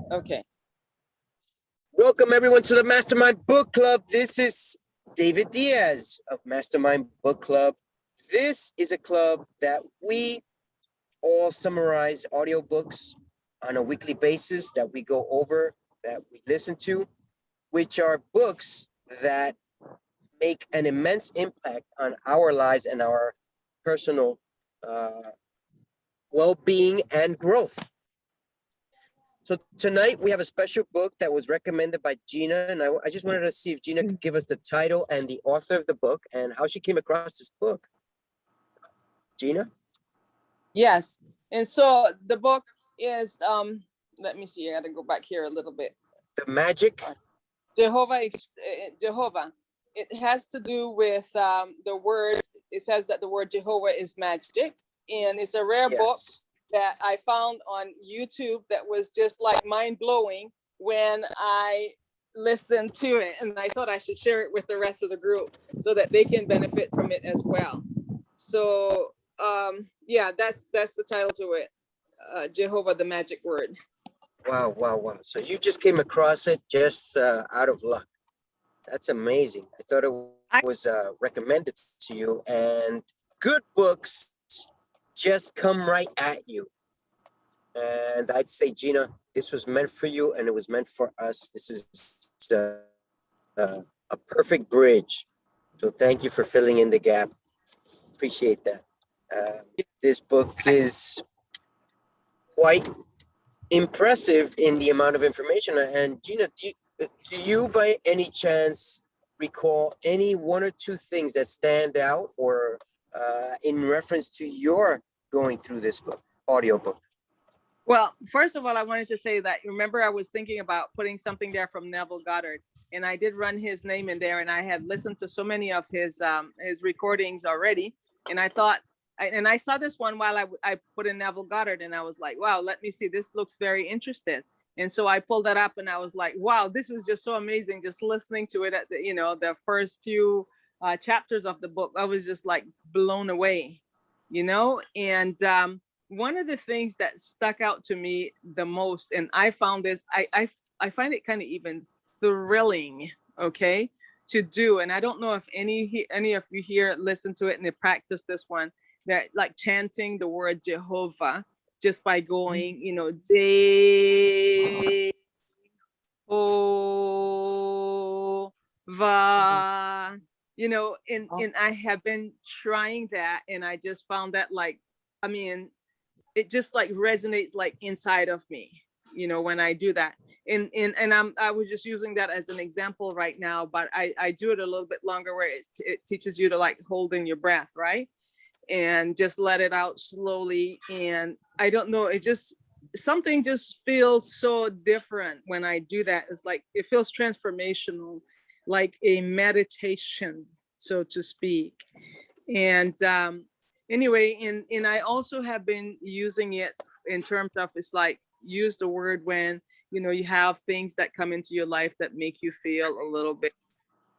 Okay. Welcome everyone to the Mastermind Book Club. This is David Diaz of Mastermind Book Club. This is a club that we all summarize audiobooks on a weekly basis that we go over, that we listen to, which are books that make an immense impact on our lives and our personal well-being and growth. So tonight we have a special book that was recommended by Gina, and I just wanted to see if Gina could give us the title and the author of the book and how she came across this book. Gina? Yes. And so the book is, let me see, I gotta go back here a little bit. The Magic? Jehovah. It has to do with the word. It says that the word Jehovah is magic, and it's a rare book that I found on YouTube that was just like mind-blowing when I listened to it, and I thought I should share it with the rest of the group so that they can benefit from it as well. So yeah, that's the title to it, Jehovah, the magic word. Wow. So you just came across it just out of luck. That's amazing. I thought it was recommended to you, and good books just come right at you. And I'd say, Gina, this was meant for you, and it was meant for us. This is a perfect bridge. So thank you for filling in the gap. Appreciate that. This book is quite impressive in the amount of information. And Gina, do you by any chance recall any one or two things that stand out or in reference to your going through this book, audiobook? Well, first of all, I wanted to say that, remember, I was thinking about putting something there from Neville Goddard, and I did run his name in there, and I had listened to so many of his recordings already, and I thought, and I saw this one while I put in Neville Goddard, and I was like, wow, let me see, this looks very interesting. And so I pulled that up, and I was like, wow, this is just so amazing. Just listening to it at the, the first few chapters of the book, I was just like blown away, and one of the things that stuck out to me the most, and I found this, I find it kind of even thrilling, okay, to do. And I don't know if any of you here listen to it and they practice this one, that like chanting the word Jehovah just by going, Jehovah, and I have been trying that, and I just found that it just like resonates like inside of me, when I do that. And I was just using that as an example right now, but I do it a little bit longer where it teaches you to like hold in your breath, right? And just let it out slowly. And I don't know, something just feels so different when I do that. It's like, it feels transformational, like a meditation, so to speak. And anyway, and I also have been using it in terms of, it's like, use the word when, you have things that come into your life that make you feel a little bit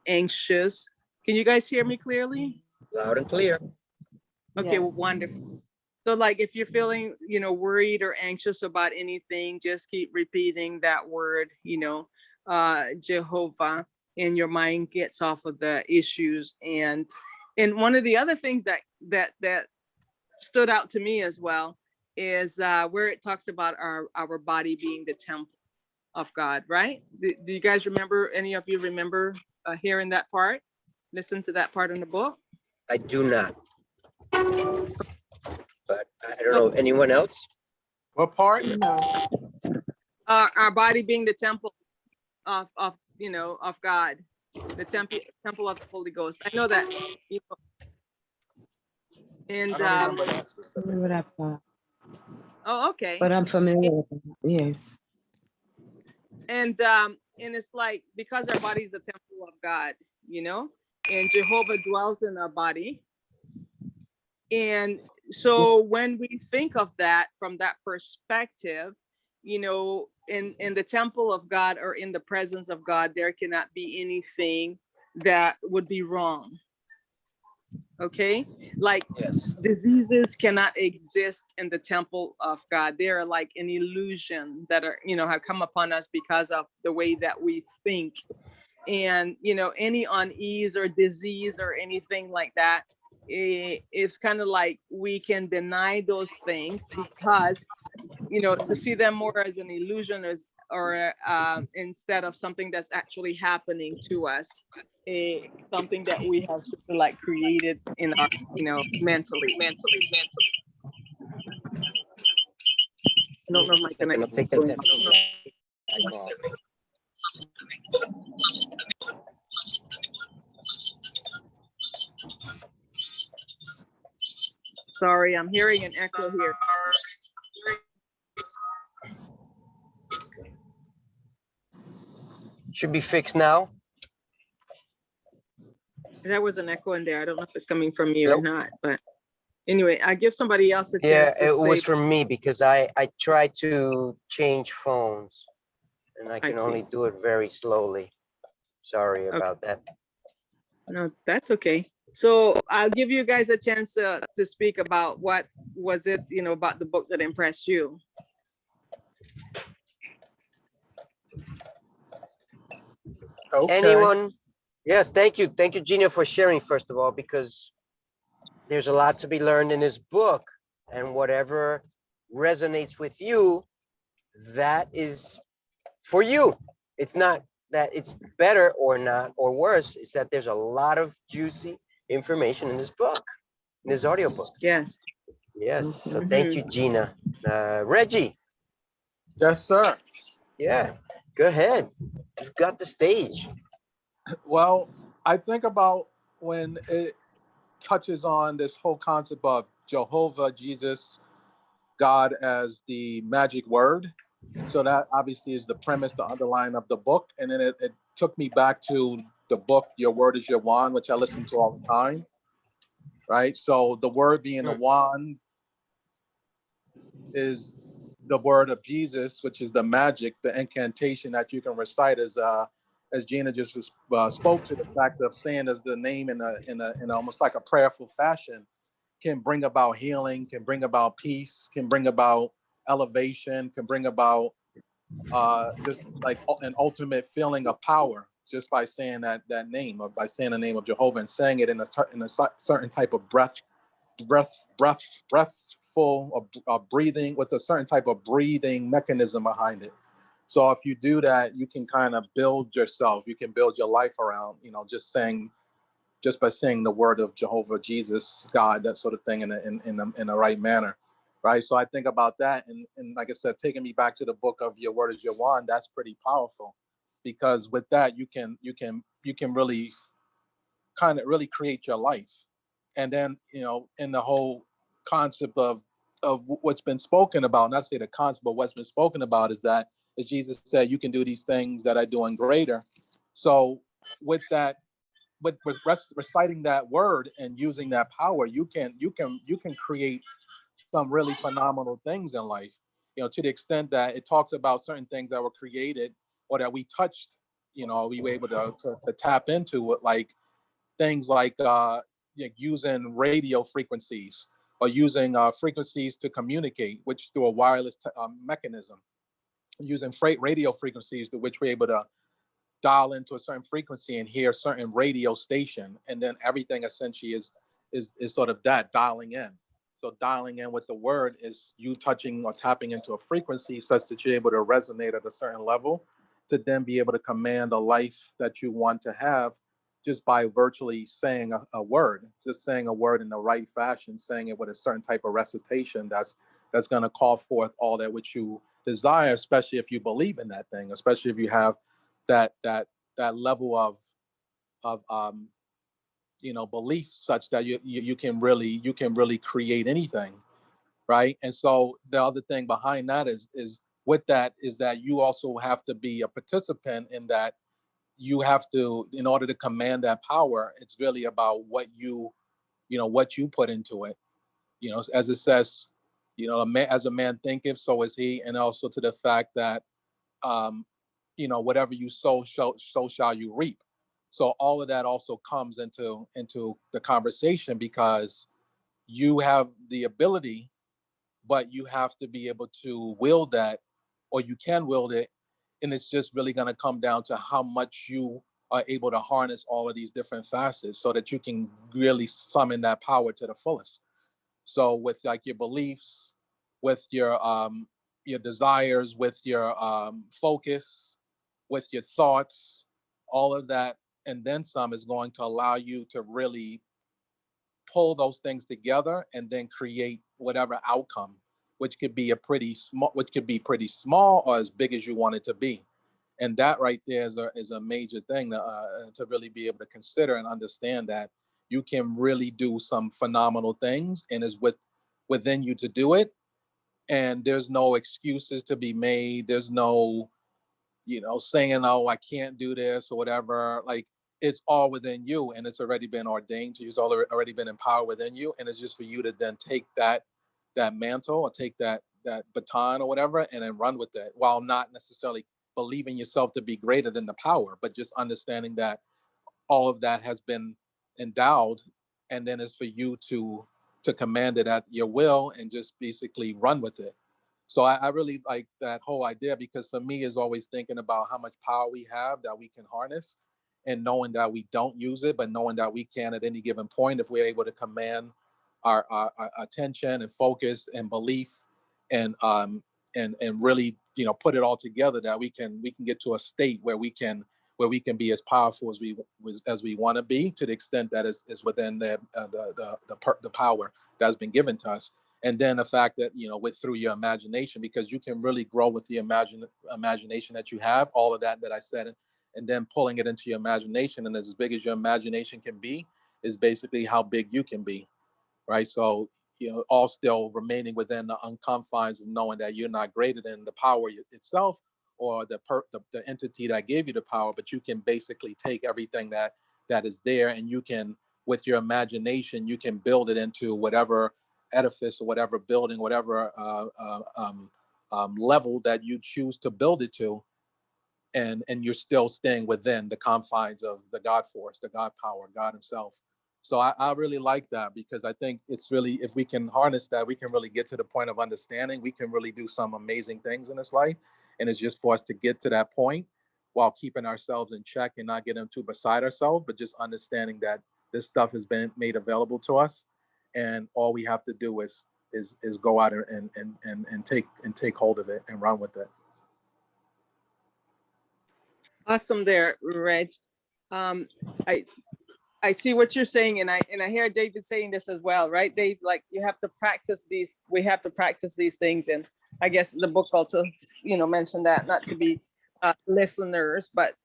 anxious. Can you guys hear me clearly? Loud and clear. Okay, Yes. wonderful. So like, if you're feeling, worried or anxious about anything, just keep repeating that word, Jehovah, and your mind gets off of the issues. And one of the other things that stood out to me as well is where it talks about our body being the temple of God, right? Do you guys remember, any of you remember hearing that part? Listen to that part in the book? I do not. But I don't know, anyone else? What part? No. Our body being the temple of God, the temple of the Holy Ghost. I know that, and I don't remember that specifically. Remember that part. oh, okay. But I'm familiar with that. Yes. And it's like, because our body is the temple of God, and Jehovah dwells in our body. And so when we think of that from that perspective, in the temple of God, or in the presence of God, there cannot be anything that would be wrong. Okay, like Yes. diseases cannot exist in the temple of God. They are like an illusion that are, have come upon us because of the way that we think. And any unease or disease or anything like that, it's kind of like we can deny those things because to see them more as an illusion or instead of something that's actually happening to us, something that we have sort of like created in our mentally. I don't know if my Second, I'll connection take is that going temperature. Sorry, I'm hearing an echo here. Should be fixed now. There was an echo in there. I don't know if it's coming from me or Nope. not, but anyway, I give somebody else a Yeah, chance to it say. was from me because I tried to change phones and I can see. only do it very slowly. Sorry about that. No, that's okay. So I'll give you guys a chance to speak about what was it, about the book that impressed you. Okay. Anyone? Yes, thank you. Thank you, Gina, for sharing, first of all, because there's a lot to be learned in this book. And whatever resonates with you, that is for you. It's not that it's better or not or worse. It's that there's a lot of juicy information in this book, in this audiobook. Yes. Yes. So thank you, Gina. Reggie. Yes, sir. Yeah. Go ahead. You've got the stage. Well, I think about when it touches on this whole concept of Jehovah, Jesus, God as the magic word. So that obviously is the premise, the underline of the book. And then it took me back to the book, Your Word is Your Wand, which I listen to all the time. Right. So the word being the wand is the word of Jesus, which is the magic, the incantation that you can recite as Gina just spoke to, the fact of saying the name in almost like a prayerful fashion can bring about healing, can bring about peace, can bring about elevation, can bring about just like an ultimate feeling of power just by saying that name, or by saying the name of Jehovah and saying it in a certain type of breathful of breathing, with a certain type of breathing mechanism behind it. So if you do that, you can kind of build yourself, you can build your life around, just by saying the word of Jehovah, Jesus, God, that sort of thing in the right manner. Right. So I think about that. And like I said, taking me back to the book of Your Word is Your Wand, that's pretty powerful, because with that, you can really kind of really create your life. And then, in the whole concept of what's been spoken about, not say the concept, but what's been spoken about is that, as Jesus said, you can do these things that I do and greater. So with that, with reciting that word and using that power, you can create some really phenomenal things in life. To the extent that it talks about certain things that were created or that we touched. We were able to tap into it, like things like using radio frequencies or using frequencies to communicate, which through a wireless mechanism, using radio frequencies to which we're able to dial into a certain frequency and hear a certain radio station, and then everything essentially is sort of that dialing in. So dialing in with the word is you touching or tapping into a frequency such that you're able to resonate at a certain level to then be able to command a life that you want to have, just by virtually saying a word, just saying a word in the right fashion, saying it with a certain type of recitation that's going to call forth all that which you desire, especially if you believe in that thing, especially if you have that level of belief such that you can really create anything, right? And so the other thing behind that is with that is that you also have to be a participant in that. You have to, in order to command that power, it's really about what you put into it. As it says, as a man thinketh, so is he, and also to the fact that whatever you sow, so shall you reap. So all of that also comes into the conversation, because you have the ability, but you have to be able to wield that, or you can wield it. And it's just really going to come down to how much you are able to harness all of these different facets so that you can really summon that power to the fullest. So with like your beliefs, with your desires, with your focus, with your thoughts, all of that, and then some, is going to allow you to really pull those things together and then create whatever outcome, which could be pretty small or as big as you want it to be. And that right there is a major thing to really be able to consider and understand that you can really do some phenomenal things, and is within you to do it. And there's no excuses to be made. There's no, saying, oh, I can't do this or whatever. Like, it's all within you, and it's already been ordained to you. It's already been empowered within you. And it's just for you to then take that mantle, or take that baton or whatever, and then run with it, while not necessarily believing yourself to be greater than the power, but just understanding that all of that has been endowed, and then it's for you to command it at your will and just basically run with it. So I really like that whole idea, because for me, is always thinking about how much power we have that we can harness, and knowing that we don't use it, but knowing that we can at any given point, if we're able to command our attention and focus and belief, and really, put it all together, that we can get to a state where we can be as powerful as we want to be, to the extent that is within the power that has been given to us. And then the fact that, through your imagination, because you can really grow with the imagination that you have, all of that I said, and then pulling it into your imagination, and as big as your imagination can be is basically how big you can be, right? So, all still remaining within the confines of knowing that you're not greater than the power itself, or the entity that gave you the power, but you can basically take everything that is there, and you can, with your imagination, you can build it into whatever edifice or whatever building, whatever level that you choose to build it to, and you're still staying within the confines of the God force, the God power, God himself. So I really like that, because I think it's really, if we can harness that, we can really get to the point of understanding. We can really do some amazing things in this life. And it's just for us to get to that point while keeping ourselves in check and not getting too beside ourselves, but just understanding that this stuff has been made available to us. And all we have to do is go out and take hold of it and run with it. Awesome there, Reg. I see what you're saying, and I hear David saying this as well, right, Dave? Like, you have to practice these. We have to practice these things, and I guess the book also, mentioned that, not to be listeners, but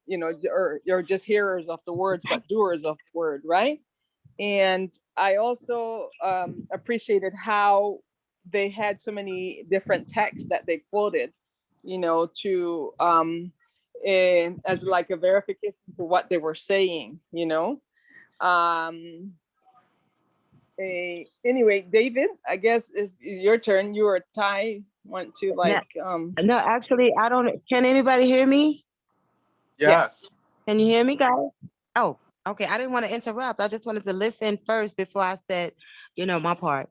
or you're just hearers of the words, but doers of the word, right? And I also appreciated how they had so many different texts that they quoted, to as like a verification for what they were saying, anyway, David, I guess it's your turn. You or Ty want to No, actually, I don't. Can anybody hear me? Yes. Can you hear me, guys? Oh, okay. I didn't want to interrupt. I just wanted to listen first before I said, my part.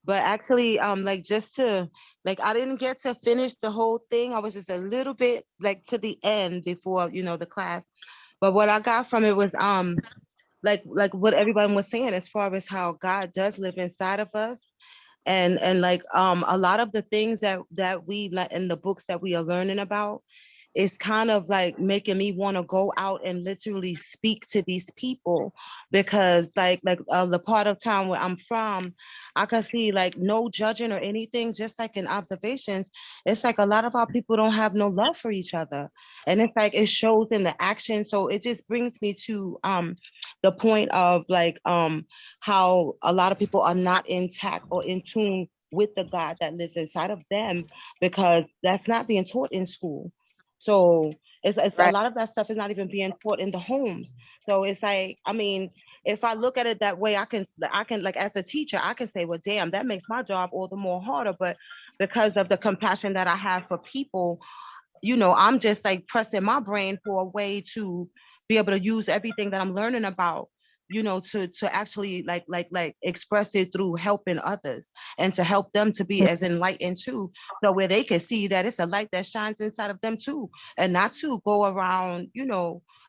But actually, just to, I didn't get to finish the whole thing. I was just a little bit to the end before, the class. But what I got from it was, like what everyone was saying, as far as how God does live inside of us. And a lot of the things that we in the books that we are learning about is kind of like making me want to go out and literally speak to these people, because the part of town where I'm from, I can see no judging or anything, just like in observations, it's like a lot of our people don't have no love for each other, and it's like it shows in the action. So it just brings me to the point of how a lot of people are not intact or in tune with the God that lives inside of them, because that's not being taught in school. So it's Right. a lot of that stuff is not even being taught in the homes. So it's like, I mean, if I look at it that way, I can as a teacher, I can say, well, damn, that makes my job all the more harder. But because of the compassion that I have for people, I'm just like pressing my brain for a way to be able to use everything that I'm learning about, to actually like express it through helping others and to help them to be as enlightened too. So where they can see that it's a light that shines inside of them too, and not to go around,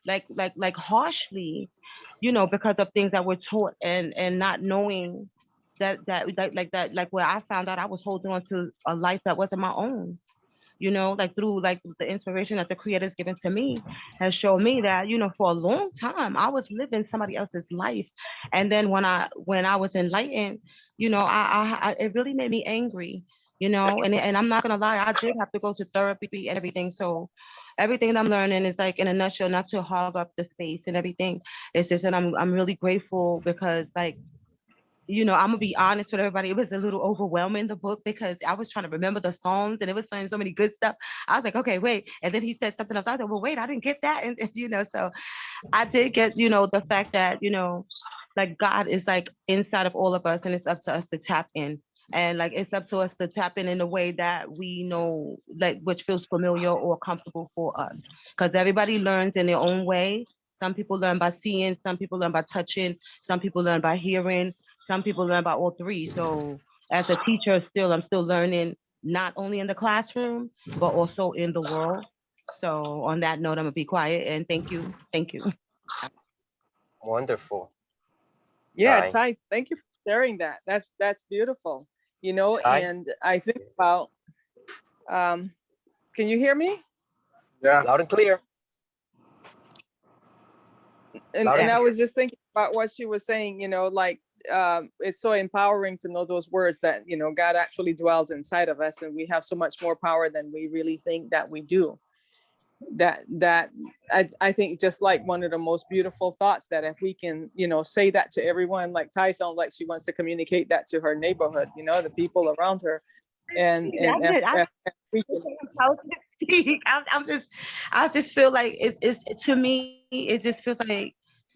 like harshly, because of things that we're taught and not knowing that where I found out I was holding on to a life that wasn't my own, like through like the inspiration that the creator's given to me has shown me that, for a long time I was living somebody else's life. And then when I was enlightened, it really made me angry, and I'm not gonna lie, I did have to go to therapy and everything. So everything that I'm learning is like in a nutshell, not to hog up the space and everything. It's just that I'm really grateful because like, I'm gonna be honest with everybody. It was a little overwhelming, the book, because I was trying to remember the songs and it was saying so many good stuff. I was like, okay, wait. And then he said something else. I was like, well, wait, I didn't get that. And so I did get, the fact that, like God is like inside of all of us and it's up to us to tap in. And like it's up to us to tap in a way that we know, like which feels familiar or comfortable for us. Because everybody learns in their own way. Some people learn by seeing, some people learn by touching, some people learn by hearing, some people learn by all three. So as a teacher, I'm still learning, not only in the classroom, but also in the world. So on that note, I'm gonna be quiet and thank you. Thank you. Wonderful. Yeah, Ty. Ty, thank you for sharing that. That's beautiful. Ty? And I think about can you hear me? Yeah. Loud and clear. And I was just thinking about what she was saying, like it's so empowering to know those words that, God actually dwells inside of us and we have so much more power than we really think that we do. That I think just like one of the most beautiful thoughts, that if we can, say that to everyone, like Ty sounds like she wants to communicate that to her neighborhood, the people around her. And if we can, I just feel like it's to me, it just feels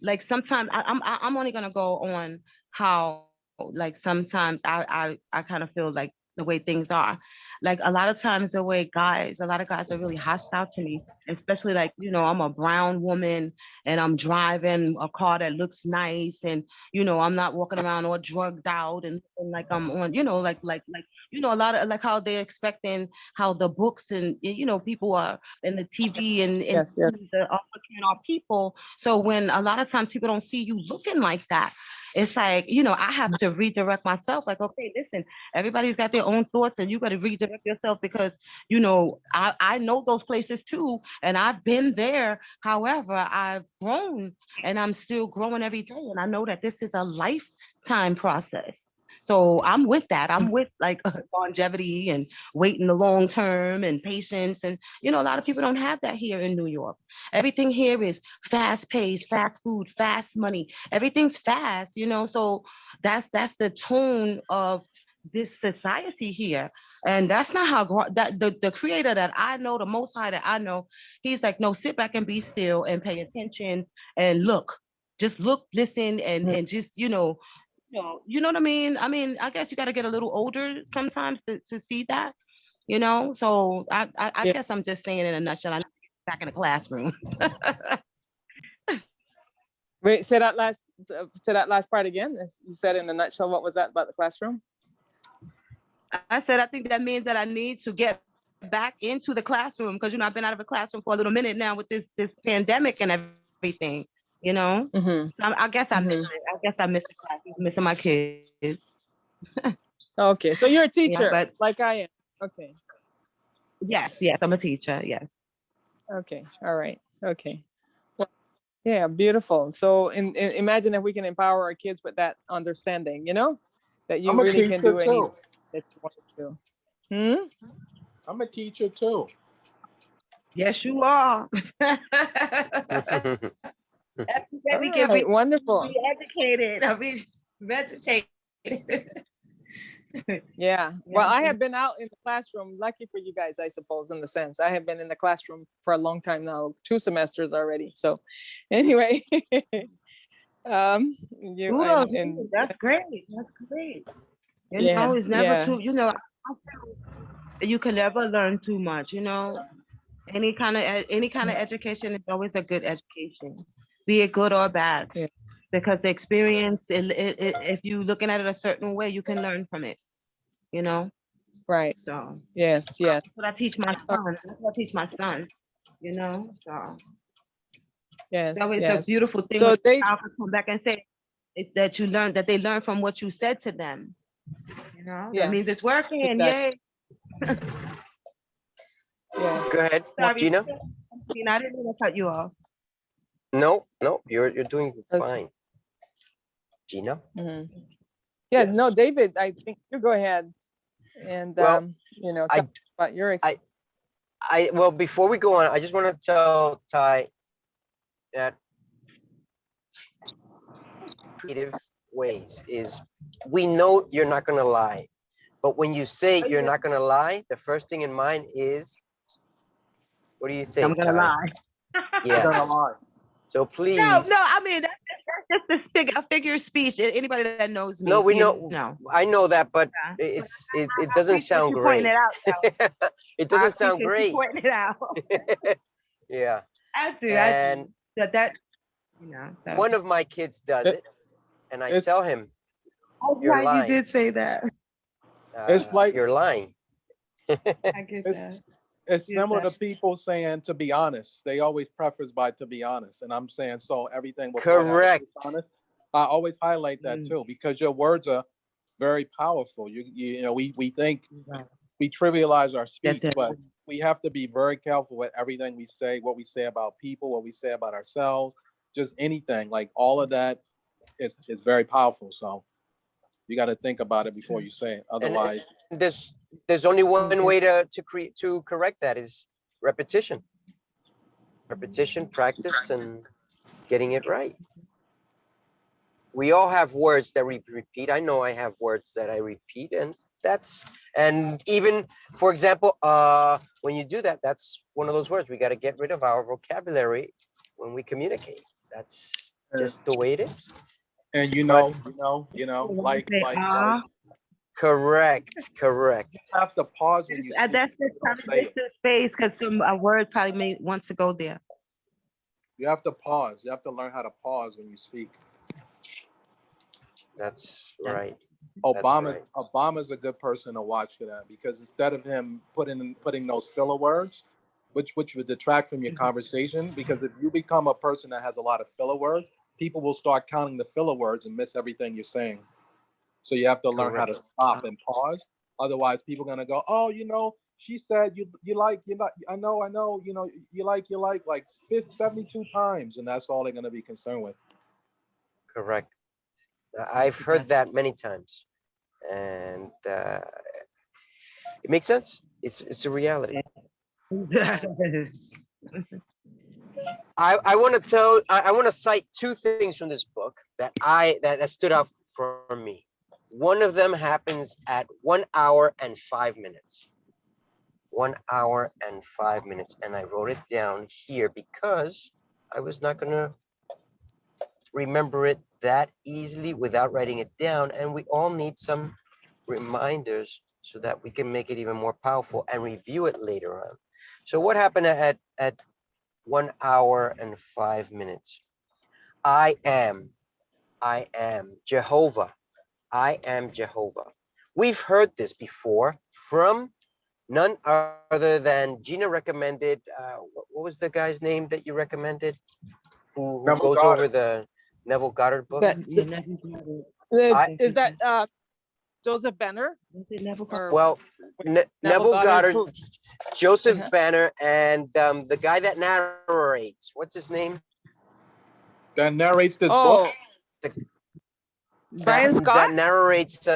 like sometimes I'm only gonna go on how like sometimes I kind of feel like the way things are. Like a lot of times a lot of guys are really hostile to me, especially like, I'm a brown woman and I'm driving a car that looks nice and, I'm not walking around all drugged out and like I'm on, a lot of like how they're expecting how the books and, people are in the TV and yes. are looking at people. So when a lot of times people don't see you looking like that, it's like, I have to redirect myself. Like, okay, listen, everybody's got their own thoughts and you got to redirect yourself because, I know those places too. And I've been there. However, I've grown and I'm still growing every day. And I know that this is a lifetime process. So I'm with that. I'm with like longevity and waiting the long term and patience. And, a lot of people don't have that here in New York. Everything here is fast paced, fast food, fast money. Everything's fast, so that's the tone of this society here. And that's not how that the creator that I know, the most high that I know, he's like, no, sit back and be still and pay attention and look. Just look, listen, and just, you know what I mean? I mean, I guess you got to get a little older sometimes to see that, So I guess I'm just saying in a nutshell, I need to get back in the classroom. Wait, say that last part again. You said in a nutshell, what was that about the classroom? I said, I think that means that I need to get back into the classroom because, I've been out of the classroom for a little minute now with this pandemic and everything, Mm-hmm. So I guess I missed it. I guess I missed the class, missing my kids. Okay, so you're a teacher, but like I am. Okay. Yes, I'm a teacher. Yes. Okay. All right. Okay. Yeah, beautiful. So imagine if we can empower our kids with that understanding, that you I'm a really can teacher do anything too. that you want to do. I'm a teacher too. Yes, you are. All right, wonderful. Be educated. I mean, vegetate. Yeah. Well, I have been out in the classroom. Lucky for you guys, I suppose, in the sense. I have been in the classroom for a long time now, 2 semesters already. So anyway, Kudos, that's great. That's great. It's never too, I feel you can never learn too much, Any kind of education is always a good education, be it good or bad. Yeah. Because the experience, if you're looking at it a certain way, you can learn from it, you know? Right. So Yes. Yes. that's what I teach my son. That's what I teach my son, you know? So Yes. it's always a Yes. beautiful thing So when they. a child can come back and say that you learn, that they learn from what you said to them. You know, that means Yes. it's working. Exactly. Yay. Yes. Go ahead, Sorry, Gina. I didn't mean to cut you off. No, you're doing Yes. fine, Gina. Mhm. Yeah. Yes. No, David. I think you go ahead and Well, you know, I talk about your well, before we go on, I just want to tell Ty that creative ways is, we know you're not going to lie, but when you say you're not going to lie, the first thing in mind is, what do you I'm think, gonna Ty? lie. Yes. Gonna lie. So please. No, I mean that's just a figure of speech. Anybody that knows me, No, we you know. know. I know that, but Yeah. it doesn't Appreciate sound you pointing great. it out. It I doesn't sound appreciate you great. pointing it out. Yeah. I do. And That you know. So one of my kids does It- it, and I it's tell him, I'm you're glad you lying. did say that. it's like You're lying. I get it's that. it's Yes, similar to sir. people saying to be honest. They always preface by to be honest, and I'm saying so everything before that is Correct. dishonest. I always highlight that too, because your words are very powerful. You know, we think Right. we trivialize our That's speech, it. but we have to be very careful with everything we say, what we say about people, what we say about ourselves, just anything. Like all of that is very powerful. So you got to think about it before you say it. And Otherwise, there's only one way to correct that is repetition. Repetition, practice, and getting it right. We all have words that we repeat. I know I have words that I repeat, and even, for example, when you do that, that's one of those words. We got to get rid of our vocabulary when we communicate. That's just the way it is. and But like correct. you have to pause when you speak. That's just Don't kind say of it. the space because a word probably wants to go there. You have to pause. You have to learn how to pause when you speak. That's Yeah. right. Obama's a good person to watch for that, because instead of him putting those filler words, which would detract from your conversation, because if you become a person that has a lot of filler words, people will start counting the filler words and miss everything you're saying. So you have to learn how to Correct. stop and pause. Otherwise, people are gonna go, oh, she said you like, I know, you like 72 times, and that's all they're gonna be concerned with. Correct. I've heard that many times, and it makes sense. It's a reality. I want to cite two things from this book that stood out for me. One of them happens at 1 hour and 5 minutes. 1 hour and 5 minutes, and I wrote it down here because I was not gonna remember it that easily without writing it down, and we all need some reminders so that we can make it even more powerful and review it later on. So what happened at 1 hour and 5 minutes? I am Jehovah. I am Jehovah. We've heard this before from none other than Gina recommended. What was the guy's name that you recommended? Who Neville goes Goddard. over the Neville Goddard book? Is that Joseph Benner? Or Well, Neville Neville Goddard? Goddard, Joseph Banner, and the guy that narrates. What's his name? That narrates this book. Brian Scott? That narrates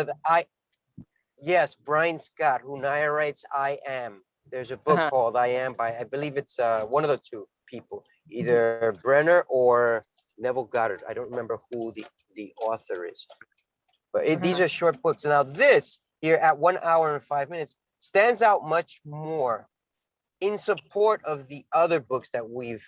yes, Brian Scott, who narrates I Am. There's a book called I Am by, I believe it's one of the two people, either Brenner or Neville Goddard. I don't remember who the author is. But these are short books. Now this here at 1 hour and 5 minutes stands out much more in support of the other books that we've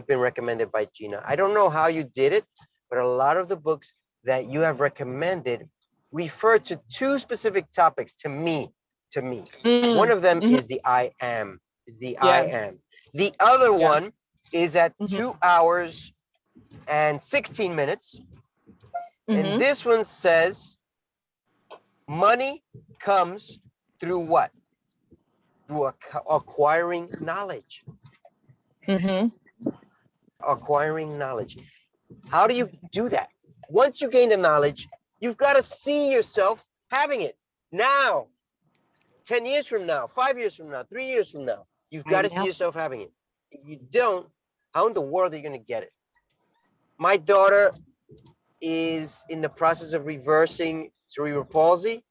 been recommended by Gina. I don't know how you did it, but a lot of the books that you have recommended refer to two specific topics to me. One of them is the I am, I am. The other Yeah. one is at Mhm. 2 hours and 16 minutes. And Mhm. this one says, money comes through what? Through acquiring knowledge. Mhm. Acquiring knowledge. How do you do that? Once you gain the knowledge, you've got to see yourself having it now. 10 years from now, 5 years from now, 3 years from now, you've got to see yourself having it. If you don't, how in the world are you going to get it? My daughter is in the process of reversing cerebral palsy,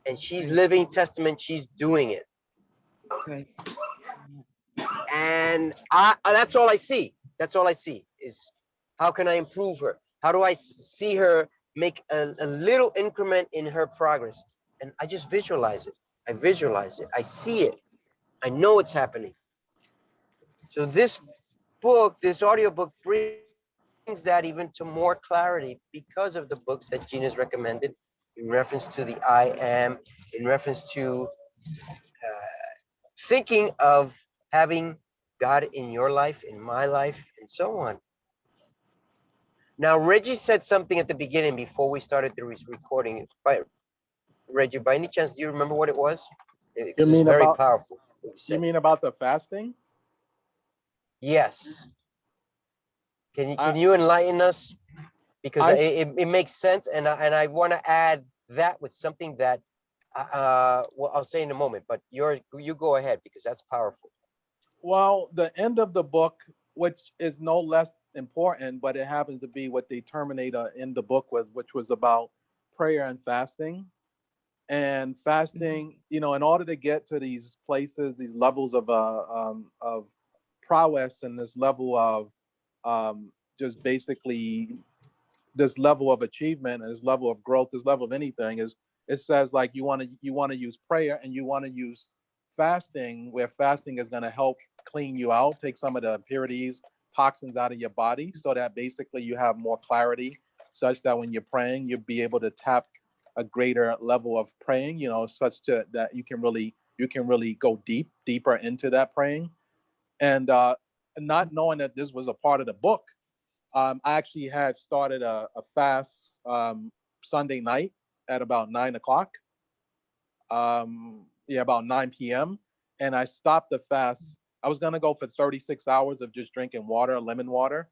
and she's living testament. She's doing it. Right. And that's all I see. That's all I see is how can I improve her? How do I see her make a little increment in her progress? And I just visualize it. I visualize it. I see it. I know it's happening. So this book, this audiobook brings that even to more clarity because of the books that Gina's recommended in reference to the I am, in reference to thinking of having God in your life, in my life, and so on. Now, Reggie said something at the beginning before we started the recording. Reggie, by any chance, do you remember what it was? Because it's very powerful. You mean about the fasting? Yes. Can you enlighten us? Because it makes sense, and I want to add that with something that well, I'll say in a moment. But you go ahead because that's powerful. Well, the end of the book, which is no less important, but it happens to be what they terminate in the book with, which was about prayer and fasting. And fasting, you know, in order to get to these places, these levels of prowess, and this level of just basically this level of achievement and this level of growth, this level of anything, is it says like you want to use prayer, and you want to use fasting, where fasting is going to help clean you out, take some of the impurities, toxins out of your body, so that basically you have more clarity, such that when you're praying, you'll be able to tap a greater level of praying, you know, such that you can really go deeper into that praying. And not knowing that this was a part of the book, I actually had started a fast Sunday night at about 9 o'clock. About 9 p.m. And I stopped the fast. I was gonna go for 36 hours of just drinking water, lemon water,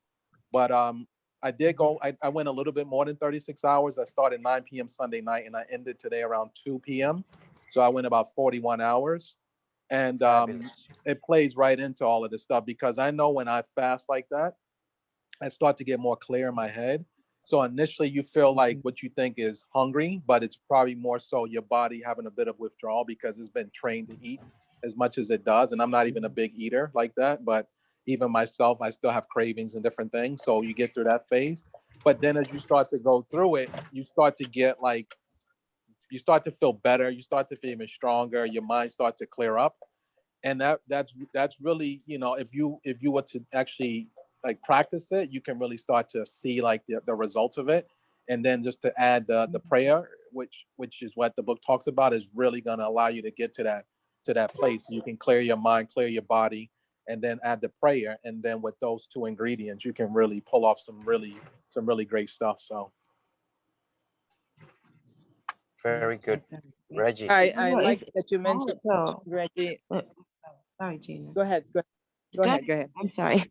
but I did go. I went a little bit more than 36 hours. I started 9 p.m. Sunday night, and I ended today around 2 p.m. So I went about 41 hours, and it plays right into all of this stuff, because I know when I fast like that, I start to get more clear in my head. So initially you feel like what you think is hungry, but it's probably more so your body having a bit of withdrawal because it's been trained to eat as much as it does. And I'm not even a big eater like that, but even myself, I still have cravings and different things. So you get through that phase. But then as you start to go through it, you start to get like, you start to feel better. You start to feel even stronger. Your mind starts to clear up. And that's really, you know, if you were to actually like practice it, you can really start to see like the results of it. And then just to add the prayer, which is what the book talks about, is really going to allow you to get to that place. You can clear your mind, clear your body, and then add the prayer. And then with those two ingredients, you can really pull off some really great stuff. So Very good, Reggie. I like that you mentioned, Reggie. Sorry, Gina. Go ahead. Go ahead. I'm sorry.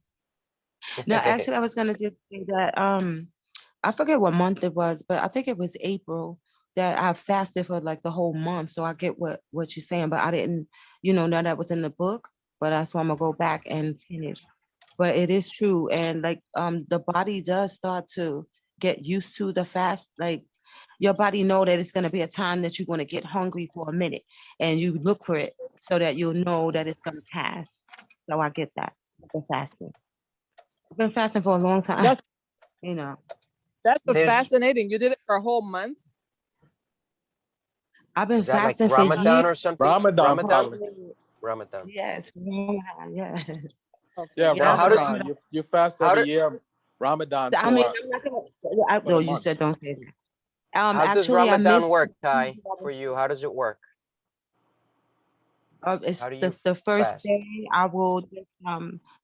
No, actually, I was gonna just say that I forget what month it was, but I think it was April that I fasted for like the whole month. So I get what you're saying, but I didn't, know that was in the book. But that's why I'm gonna go back and finish. But it is true, and like the body does start to get used to the fast. Like your body know that it's gonna be a time that you're gonna get hungry for a minute, and you look for it so that you'll know that it's gonna pass. So I get that. I've been fasting. I've been fasting for a long time. That's There's- fascinating. You did it for a whole month. I've been Is that like fasting for Ramadan years. or something? Ramadan. Ramadan. Yes, Ramadan, yes. Okay. Yeah, Now, how does- Ramadan. You fast how every do- year. Ramadan I mean, for I'm not gonna. for No, the you month. said don't say that. How does Actually, I missed. Ramadan work, Ty, for you? How does it work? It's How do you the first fast? day I will just,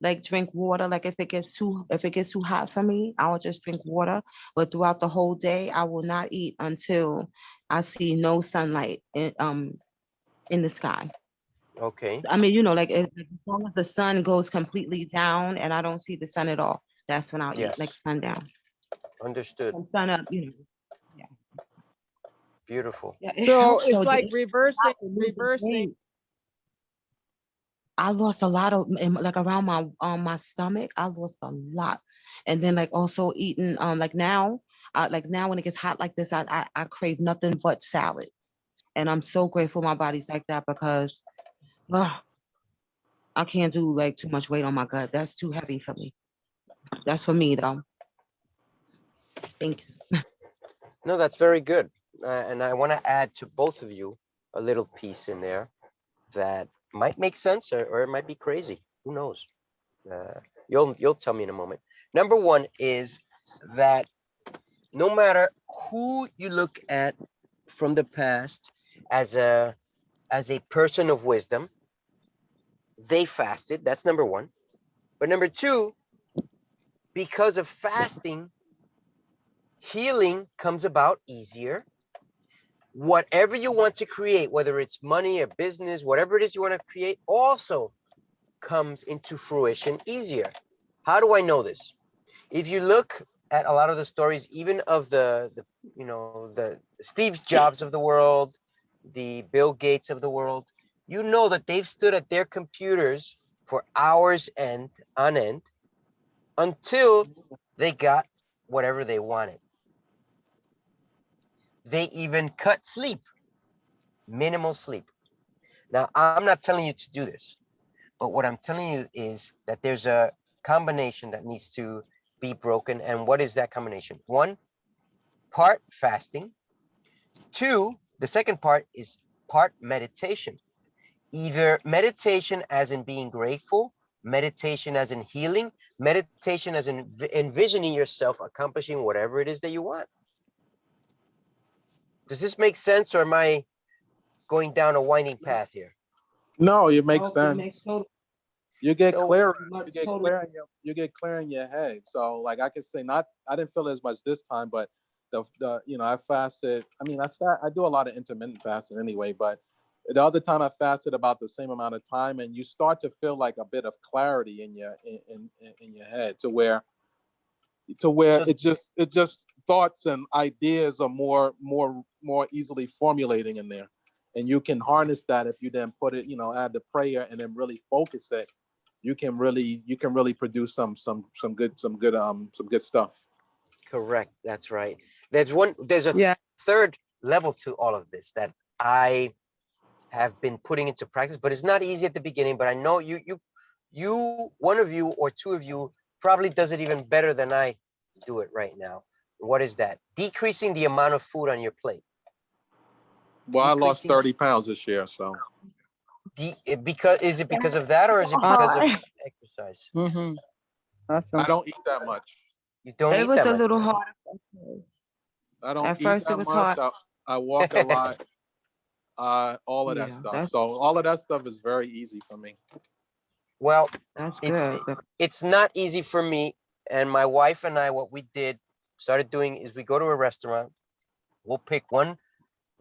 like drink water. Like if it gets too hot for me, I will just drink water. But throughout the whole day, I will not eat until I see no sunlight in the sky. Okay. I mean, like as long as the sun goes completely down and I don't see the sun at all, that's when I'll eat, like Yes. sundown. Understood. From sun up, Yeah. Beautiful. Yeah, it So helps though. it's It like helps a lot reversing, with losing reversing. weight. I lost a lot of like around my stomach. I lost a lot, and then like also eating like now, when it gets hot like this, I crave nothing but salad, and I'm so grateful my body's like that because I can't do like too much weight on my gut. That's too heavy for me. That's for me though. Thanks. No, that's very good. And I want to add to both of you a little piece in there that might make sense or it might be crazy. Who knows? You'll tell me in a moment. Number one is that no matter who you look at from the past as a person of wisdom, they fasted. That's number one. But number two, because of fasting, healing comes about easier. Whatever you want to create, whether it's money, a business, whatever it is you want to create, also comes into fruition easier. How do I know this? If you look at a lot of the stories, even of the Steve Jobs of the world, the Bill Gates of the world, you know that they've stood at their computers for hours on end until they got whatever they wanted. They even cut sleep, minimal sleep. Now, I'm not telling you to do this, but what I'm telling you is that there's a combination that needs to be broken. And what is that combination? One, part fasting. Two, the second part is part meditation. Either meditation as in being grateful, meditation as in healing, meditation as in envisioning yourself accomplishing whatever it is that you want. Does this make sense, or am I going down a winding path here? No, it makes No, it makes sense. total. You get So clearer. You get Totally. clear in your head. So like I can say, I didn't feel it as much this time, but the I fasted. I mean, I do a lot of intermittent fasting anyway, but the other time I fasted about the same amount of time, and you start to feel like a bit of clarity in your head to where so it just thoughts and ideas are more easily formulating in there, and you can harness that if you then put it, add the prayer and then really focus it. You can really produce some good stuff. correct, that's right. There's a Yeah. third level to all of this that I have been putting into practice, but it's not easy at the beginning. But I know one of you or two of you probably does it even better than I do it right now. What is that? Decreasing the amount of food on your plate. Well, I lost Decreasing 30 pounds this year, so is it because of that, or is it because of Hard. exercise? Mm-hmm. I Awesome. don't eat that much. You don't It eat was that a much. little hard. I don't At eat first, it that was much. hard. I walk a lot. All of that Yeah, stuff. So all of that stuff is very easy for me. Well, that's it's good. it's not easy for me. And my wife and I, what we started doing is we go to a restaurant, we'll pick one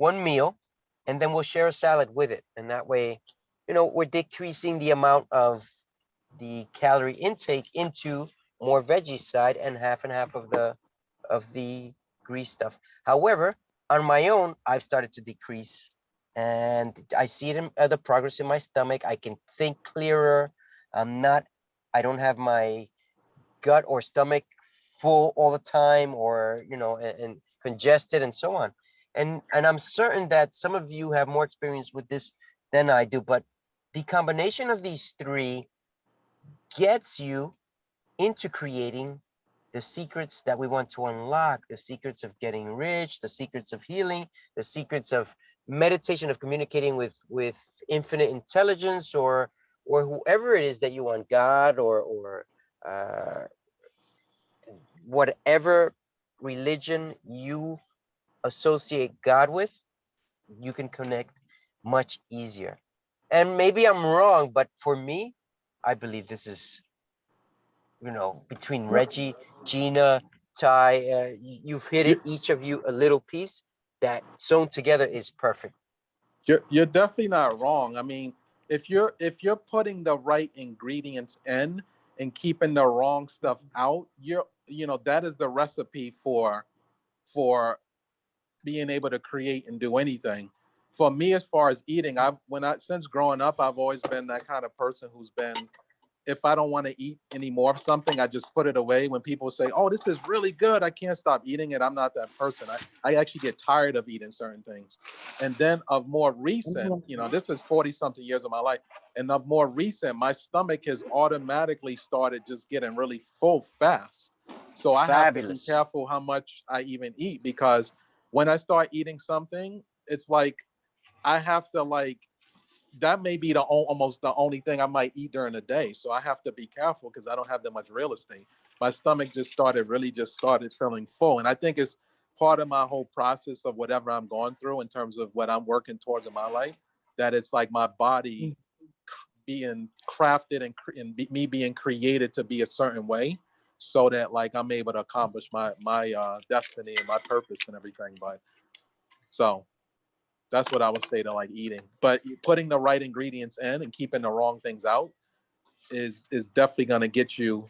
meal, and then we'll share a salad with it. And that way, we're decreasing the amount of the calorie intake into more veggie side and half of the grease stuff. However, on my own, I've started to decrease, and I see it in the progress in my stomach. I can think clearer. I don't have my gut or stomach full all the time, or and congested and so on. And I'm certain that some of you have more experience with this than I do, but the combination of these three gets you into creating the secrets that we want to unlock, the secrets of getting rich, the secrets of healing, the secrets of meditation, of communicating with infinite intelligence, or whoever it is that you want, God, or uh, whatever religion you associate God with, you can connect much easier. And maybe I'm wrong, but for me, I believe this is, between Reggie, Gina, Ty, you've hit it, each of you a little piece that sewn together is perfect. You're definitely not wrong. I mean, if you're putting the right ingredients in and keeping the wrong stuff out, that is the recipe for being able to create and do anything. For me, as far as eating, since growing up, I've always been that kind of person who's been, if I don't want to eat any more of something, I just put it away. When people say, "Oh, this is really good," I can't stop eating it. I'm not that person. I actually get tired of eating certain things. And then of more recent, this is 40 something years of my life. And of more recent, my stomach has automatically started just getting really full fast. So I have to be Fabulous. careful how much I even eat, because when I start eating something, it's like I have to that may be almost the only thing I might eat during the day. So I have to be careful because I don't have that much real estate. My stomach just started feeling full. And I think it's part of my whole process of whatever I'm going through in terms of what I'm working towards in my life, that it's like my body being crafted and me being created to be a certain way, so that I'm able to accomplish my destiny and my purpose and everything. But so that's what I would say to eating. But putting the right ingredients in and keeping the wrong things out is definitely going to get you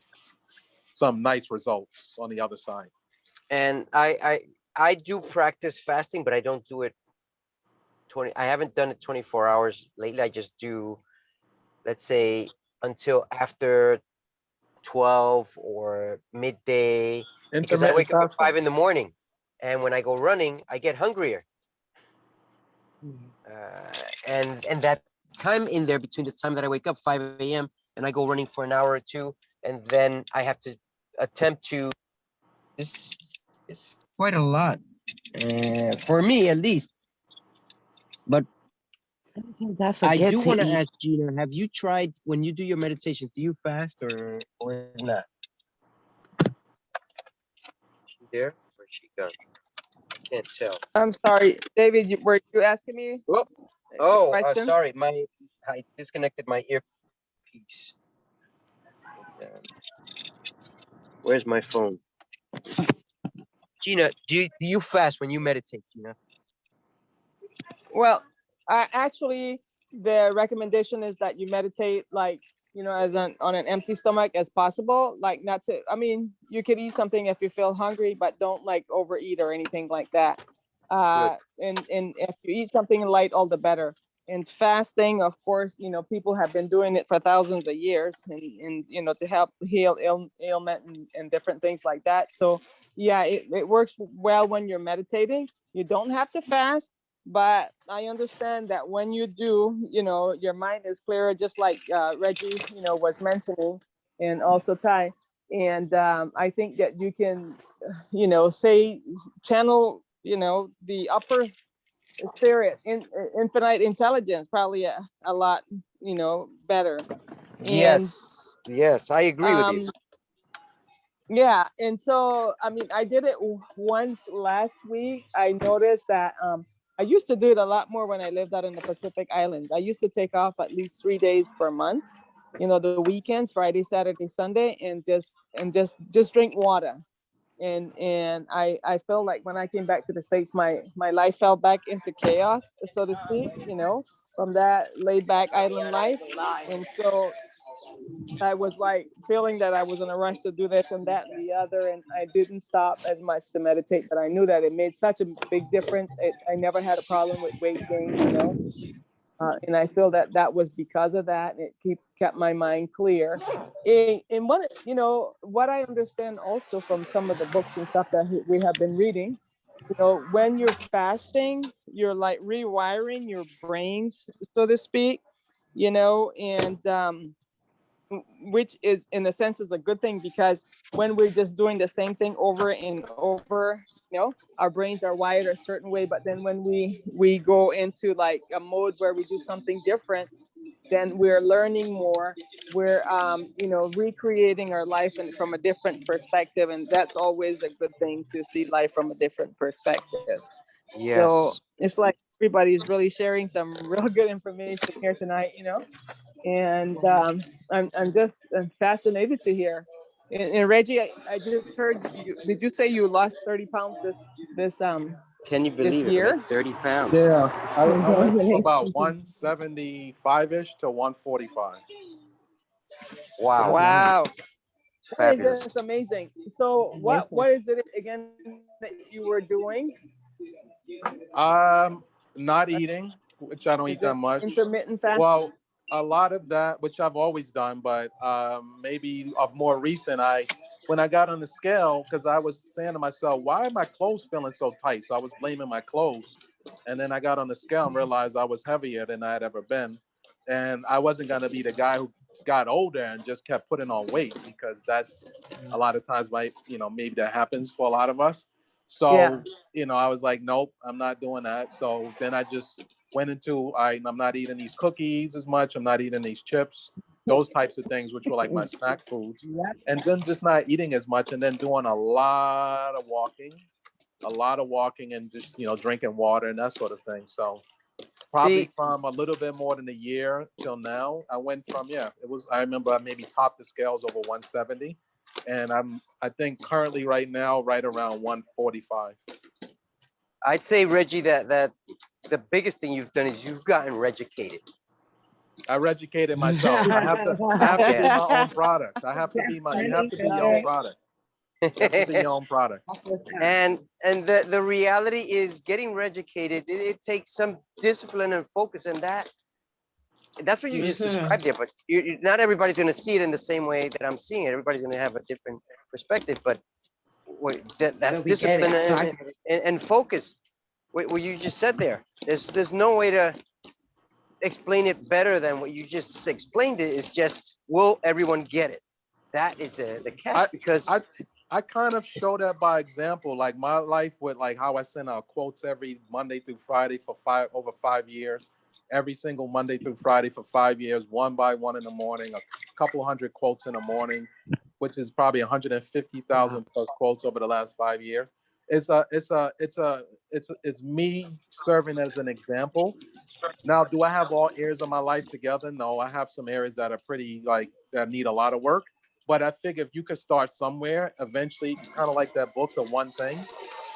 some nice results on the other side. And I do practice fasting, but I don't do it 20. I haven't done it 24 hours lately. I just do, let's say, until after 12 or midday, because I wake up at 5 in the morning, and when I go running, I get hungrier. And that time in there between the time that I wake up 5 a.m. and I go running for an hour or two, and then I have to attempt to. This is quite a lot, for me at least. But Sometimes I forget do to want to eat. ask Gina, have you tried, when you do your meditations, do you fast or not? She there or she gone? I can't tell. I'm sorry, David, were you asking me a question? Sorry, I disconnected my earpiece. Where's my phone? Gina, do you fast when you meditate, Gina? Well, actually, the recommendation is that you meditate on an empty stomach as possible. Not to, I mean, you could eat something if you feel hungry, but don't overeat or anything like that. And if you eat something light, all the better. And fasting, of course, people have been doing it for thousands of years, and to help heal ailment and different things like that. So yeah, it works well when you're meditating. You don't have to fast, but I understand that when you do, your mind is clearer, just like Reggie, was mentioning, and also Ty. And I think that you can, say, channel, the upper spirit, infinite intelligence, probably a lot, better. And Yes, I agree with you. yeah, and so I mean, I did it once last week. I noticed that I used to do it a lot more when I lived out in the Pacific Islands. I used to take off at least 3 days per month, the weekends, Friday, Saturday, Sunday, and just drink water. And I felt like when I came back to the States, my life fell back into chaos, so to speak, from that laid back island life. And so I was feeling that I was in a rush to do this and that and the other, and I didn't stop as much to meditate. But I knew that it made such a big difference. I never had a problem with weight gain, and I feel that was because of that. It kept my mind clear. And what I understand also from some of the books and stuff that we have been reading, when you're fasting, you're rewiring your brains, so to speak, and which is in a sense is a good thing, because when we're just doing the same thing over and over, our brains are wired a certain way. But then when we go into a mode where we do something different, then we're learning more. We're recreating our life from a different perspective, and that's always a good thing, to see life from a different perspective. So Yes. it's like everybody is really sharing some real good information here tonight, and I'm fascinated to hear. And Reggie, I just heard you. Did you say you lost 30 pounds this Can you believe it, year? man? 30 pounds. Yeah, I went from about Congratulations. 175-ish to 145. Wow. Wow. That is Fabulous. just amazing. So what is it again that you were doing? Not eating, which I don't eat Is that it much. intermittent fasting? Well, a lot of that, which I've always done, but maybe of more recent, when I got on the scale, because I was saying to myself, why are my clothes feeling so tight? So I was blaming my clothes. And then I got on the scale and realized I was heavier than I had ever been. And I wasn't going to be the guy who got older and just kept putting on weight, because that's a lot of times, maybe that happens for a lot of us. Yeah. So, I was like, nope, I'm not doing that. So then I just went into, I'm not eating these cookies as much. I'm not eating these chips, those types of things, which were like my snack foods. Yeah. And then just not eating as much, and then doing a lot of walking and just, drinking water and that sort of thing. So probably from a little bit more than a year till now, I went from, I remember I maybe topped the scales over 170. And I think currently right now, right around 145. I'd say, Reggie, that the biggest thing you've done is you've gotten regicated. I educated myself. I have to be my own product. You have to be your own product. You have to be your own product. And the reality is, getting regicated, it takes some discipline and focus, and that's what you just described there. But not everybody's going to see it in the same way that I'm seeing it. Everybody's going to have a different perspective. But that's discipline and focus. What you just said there. There's no way to explain it better than what you just explained. It is just, will everyone get it? That is the catch, because I kind of show that by example, like my life with like how I send out quotes every Monday through Friday for over 5 years, every single Monday through Friday for 5 years, one by one in the morning, a couple hundred quotes in the morning, which is probably 150,000 plus quotes over the last 5 years. It's me serving as an example. Now, do I have all areas of my life together? No, I have some areas that are pretty that need a lot of work. But I figure if you could start somewhere, eventually it's kind of like that book, The One Thing.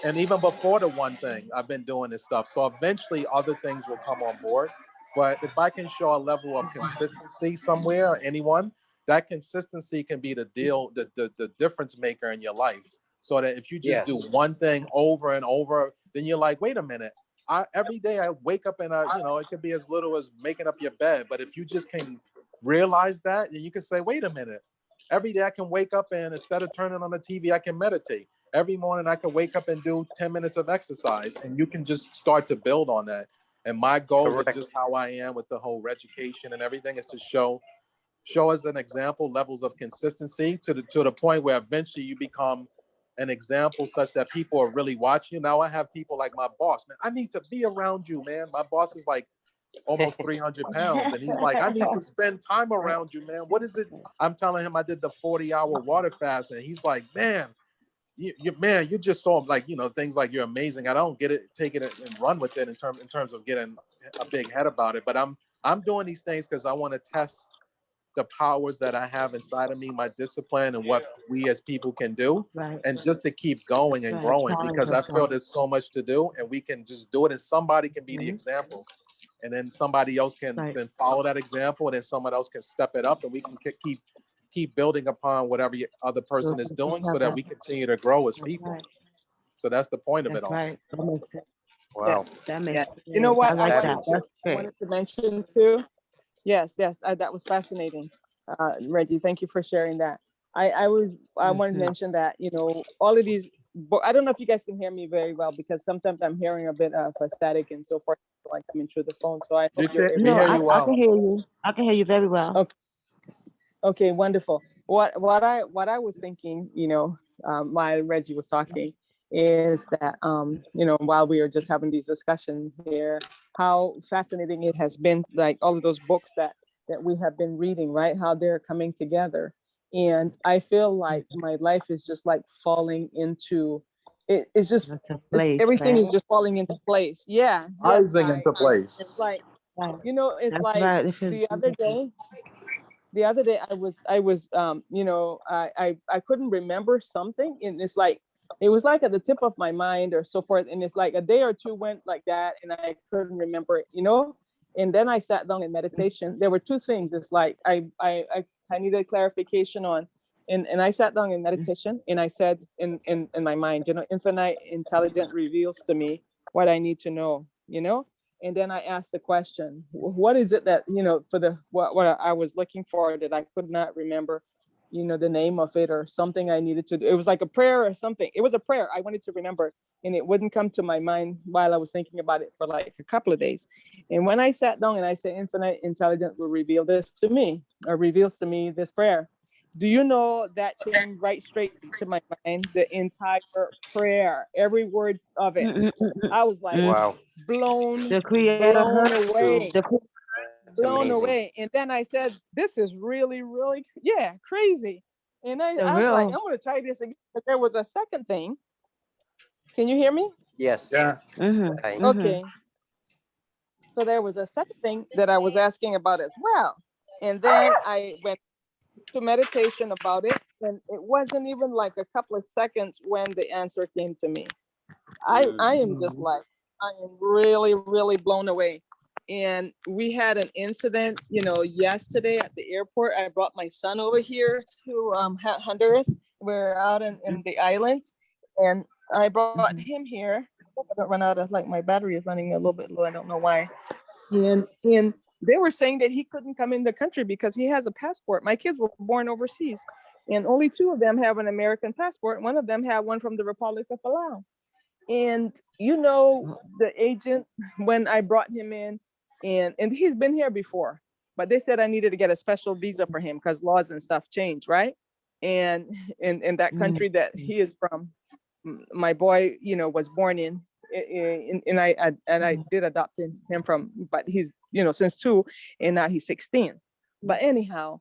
And even before The One Thing, I've been doing this stuff. So eventually other things will come on board. But if I can show a level of consistency somewhere, anyone, that consistency can be the difference maker in your life. So that if you just do one thing over and over, then you're like, wait a minute. Every day I wake up and it could be as little as making up your bed. But if you just can realize that, then you can say, wait a minute. Every day I can wake up and instead of turning on the TV, I can meditate. Every morning I can wake up and do 10 minutes of exercise, and you can just start to build on that. And my goal with just how I am with the whole education and everything is to show as an example levels of consistency to the point where eventually you become an example such that people are really watching you. Now I have people like my boss, man, I need to be around you, man. My boss is like almost 300 pounds. And he's like, I need to spend time around you, man. What is it? I'm telling him I did the 40-hour water fast. And he's like, man, you're just so things like you're amazing. I don't get it, take it and run with it in terms of getting a big head about it. But I'm doing these things because I want to test the powers that I have inside of me, my discipline, and what we as people can do, and just to keep going and growing, because I feel there's so much to do, and we can just do it, and somebody can be the example, and then somebody else can then follow that example, and then someone else can step it up, and we can keep building upon whatever other person is doing, so that we continue to grow as people. So that's the point of it all. Right. That makes sense. Wow. That makes sense. You know what? I like that. I wanted to mention too. Yes, that was fascinating, Reggie. Thank you for sharing that. I wanted to mention that all of these. I don't know if you guys can hear me very well, because sometimes I'm hearing a bit of a static and so forth, like coming through the phone. So I hope you're able. No, I can hear you. I can hear you very well. Okay, wonderful. What I was thinking, while Reggie was talking, is that while we are just having these discussions here, how fascinating it has been, like all of those books that we have been reading, right? How they're coming together. And I feel like my life is just like falling into it's just Into place, everything right? is just falling into place. Yeah, yes, Rising into place. it's like, Right. it's That's like right. It feels the other beautiful. day. The other day I was I couldn't remember something, and it's like it was like at the tip of my mind or so forth, and it's like a day or two went like that and I couldn't remember it, and then I sat down in meditation. There were two things. It's like I needed clarification on, and I sat down in meditation and I said in my mind, infinite intelligence reveals to me what I need to know, and then I asked the question, what is it that, for the, what I was looking for that I could not remember, the name of it or something I needed to do. It was like a prayer or something. It was a prayer I wanted to remember, and it wouldn't come to my mind while I was thinking about it for like a couple of days. And when I sat down and I said, infinite intelligence will reveal this to me, or reveals to me this prayer. Do you know that came right straight to my mind, the entire prayer, every word of it. I was like, Wow, blown The creator heard you. away, The creator that's blown amazing. away. And then I said, this is really, really, crazy. And the I was like, real. I'm going to try this again. But there was a second thing. Can you hear me? Yes. Yeah. Okay. So there was a second thing that I was asking about as well. And then I went to meditation about it. And it wasn't even like a couple of seconds when the answer came to me. I am just like, I am really, really blown away. And we had an incident, yesterday at the airport. I brought my son over here to Honduras. We're out in the islands, and I brought him here. I don't run out of, like, my battery is running a little bit low. I don't know why. And they were saying that he couldn't come in the country because he has a passport. My kids were born overseas, and only two of them have an American passport. One of them had one from the Republic of Palau. And the agent, when I brought him in, and he's been here before, but they said I needed to get a special visa for him because laws and stuff change, right? And in that country that he is from, my boy, was born in, and I did adopt him from, but he's, since 2, and now he's 16. But anyhow,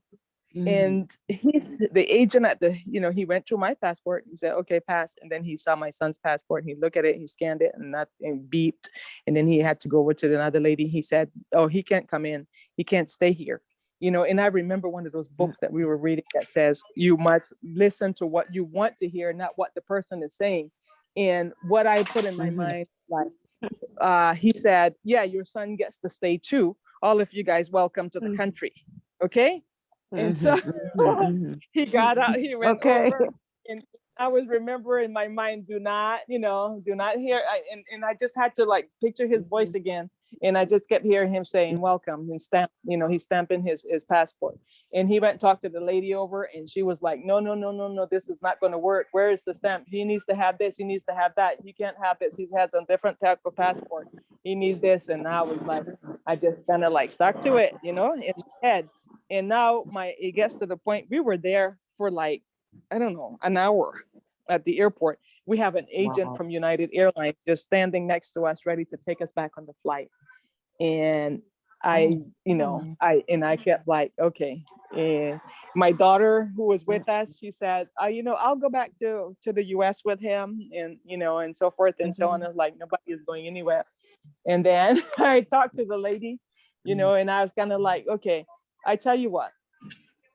and he's the agent at the, he went through my passport. He said, okay, pass. And then he saw my son's passport. He looked at it, he scanned it, and that and beeped. And then he had to go over to another lady. He said, oh, he can't come in. He can't stay here. And I remember one of those books that we were reading that says you must listen to what you want to hear, not what the person is saying. And what I put in my mind, like, he said, yeah, your son gets to stay too. All of you guys, welcome to the country. Okay. And so he got out, he went over, and I was remembering in my mind, do not hear. And I just had to, like, picture his voice again. And I just kept hearing him saying, welcome, and stamp, he's stamping his passport. And he went and talked to the lady over, and she was like, no, this is not going to work. Where is the stamp? He needs to have this. He needs to have that. You can't have this. He has a different type of passport. He needs this. And I was like, I just kind of like stuck to it, in my head. And now it gets to the point, we were there for like, I don't know, an hour at the airport. We have an agent from United Airlines just standing next to us, ready to take us back on the flight. And I kept like, okay. And my daughter, who was with us, she said, I'll go back to the US with him, and, and so forth and so on. I was like, nobody is going anywhere. And then I talked to the lady, and I was kind of like, okay, I tell you what,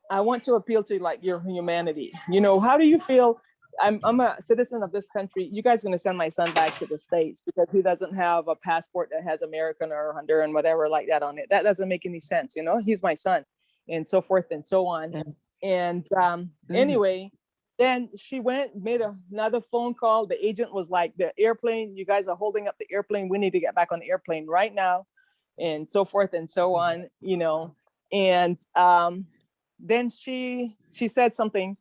I want to appeal to, like, your humanity. How do you feel? I'm a citizen of this country. You guys are going to send my son back to the States because he doesn't have a passport that has American or Honduran, whatever like that on it. That doesn't make any sense. He's my son, and so forth and so on. And anyway, then she made another phone call. The agent was like, the airplane, you guys are holding up the airplane. We need to get back on the airplane right now, and so forth and so on, And then she said something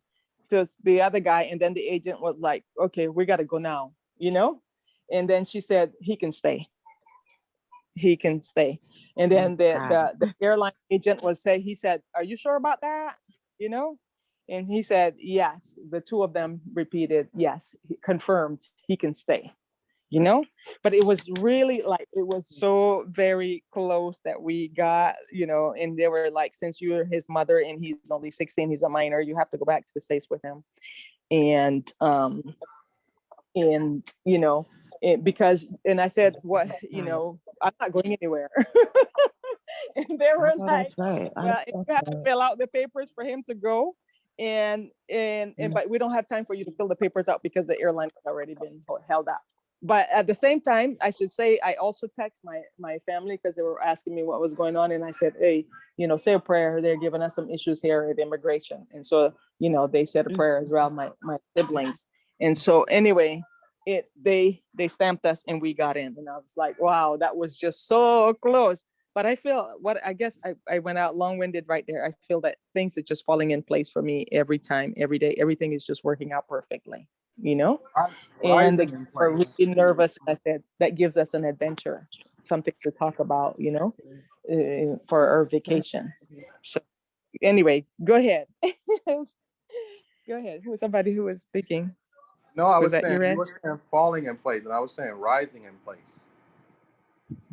to the other guy, and then the agent was like, okay, we got to go now, And then she said, he can stay. And then the airline agent he said, are you sure about that? And he said, yes. The two of them repeated, yes, confirmed, he can stay. But it was really like, it was so very close that we got, and they were like, since you're his mother and he's only 16, he's a minor, you have to go back to the States with him. And And, because, and I said, what, I'm not going anywhere. And they were I know like, that's right. I know well, if that's you have to right. fill out the papers for him to go, and but we don't have time for you to fill the papers out because the airline has already been held up. But at the same time, I should say, I also text my family because they were asking me what was going on, and I said, hey, say a prayer. They're giving us some issues here at immigration, and so they said a prayer as well, my siblings. And so anyway, they stamped us and we got in, and I was like, wow, that was just so close. But I feel I guess I went out long-winded right there. I feel that things are just falling in place for me every time, every day. Everything is just working out perfectly, and Rising they in are place. really nervous. I said that gives us an adventure, something to talk about, for our vacation. So anyway, go ahead. Go ahead. Who was somebody who was speaking? No, I Was was that you, saying you Red? were saying falling in place, and I was saying rising in place.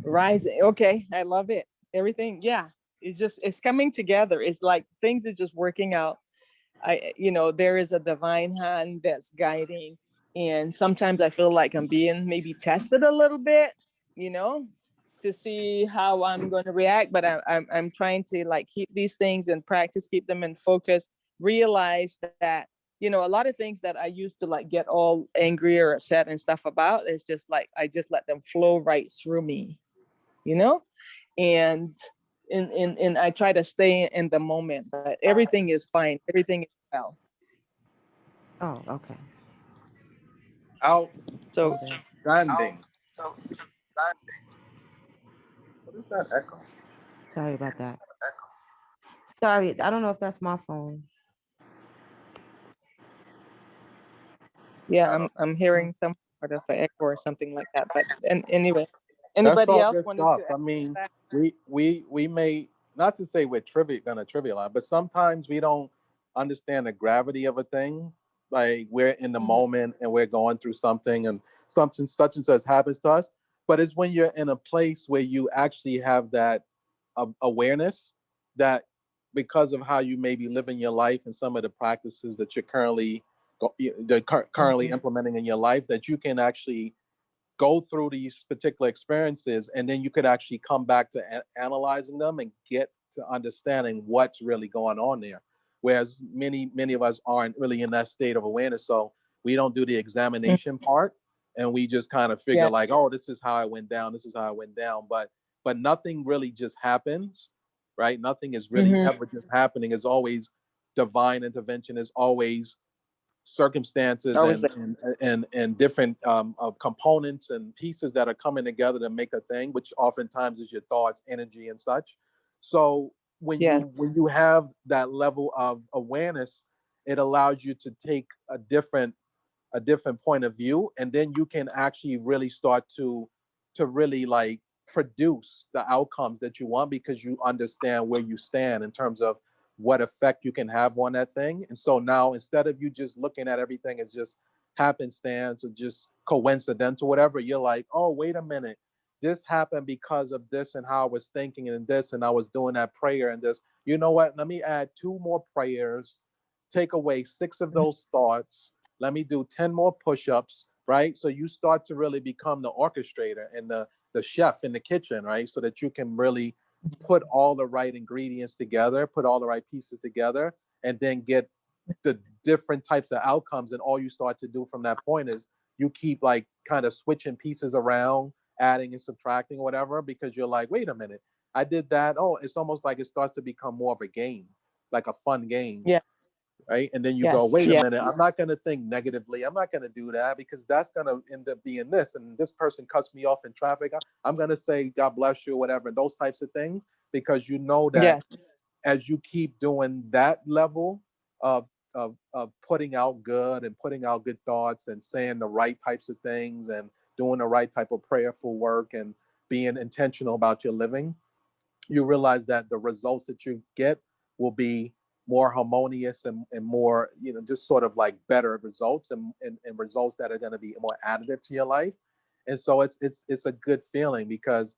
Rising. Okay, I love it. Everything, yeah. It's coming together. It's like things are just working out. There is a divine hand that's guiding. And sometimes I feel like I'm being maybe tested a little bit, to see how I'm going to react. But I'm trying to like keep these things in practice, keep them in focus, realize that, a lot of things that I used to like get all angry or upset and stuff about, is just like, I just let them flow right through me, and and I try to stay in the moment, but everything is fine. Everything is well. Oh, okay. So Outstanding. What is that echo? Sorry about that. Sorry, I don't know if that's my phone. yeah, I'm hearing some sort of an echo or something like that. But and anyway, That's anybody all else good wanted to stuff. add I mean, that? we may not to say we're gonna trivialize, but sometimes we don't understand the gravity of a thing. Like we're in the moment and we're going through something, and something such and such happens to us. But it's when you're in a place where you actually have that awareness that because of how you may be living your life and some of the practices that you're currently implementing in your life, that you can actually go through these particular experiences, and then you could actually come back to analyzing them and get to understanding what's really going on there. Whereas many of us aren't really in that state of awareness, so we don't do the examination part, and we just kind of figure Yeah. like, oh, this is how I went down, this is how I went down, but nothing really just happens, right? Nothing is really ever just happening. It's always divine intervention. Is always circumstances Always and different components and pieces that are coming together to make a thing, which oftentimes is your thoughts, energy, and such. So yeah. when you have that level of awareness, it allows you to take a different point of view, and then you can actually really start to really like produce the outcomes that you want, because you understand where you stand in terms of what effect you can have on that thing. And so now, instead of you just looking at everything as just happenstance or just coincidental, whatever, you're like, oh, wait a minute, this happened because of this and how I was thinking and this, and I was doing that prayer and this. You know what? Let me add 2 more prayers, take away 6 of those thoughts. Let me do 10 more push-ups, right? So you start to really become the orchestrator and the chef in the kitchen, right? So that you can really put all the right ingredients together, put all the right pieces together, and then get the different types of outcomes. And all you start to do from that point is you keep like kind of switching pieces around, adding and subtracting or whatever, because you're like, wait a minute, I did that. Oh, it's almost like it starts to become more of a game, like a fun game. Yeah. Right. And then you go, Yes. wait a Yeah. minute, I'm not going to think negatively. I'm not going to do that, because that's going to end up being this. And this person cuts me off in traffic. I'm going to say, God bless you, or whatever, those types of things, because you know that Yes. as you keep doing that level of, putting out good and putting out good thoughts and saying the right types of things and doing the right type of prayerful work and being intentional about your living, you realize that the results that you get will be more harmonious and more, just sort of like better results and results that are going to be more additive to your life. And so it's a good feeling, because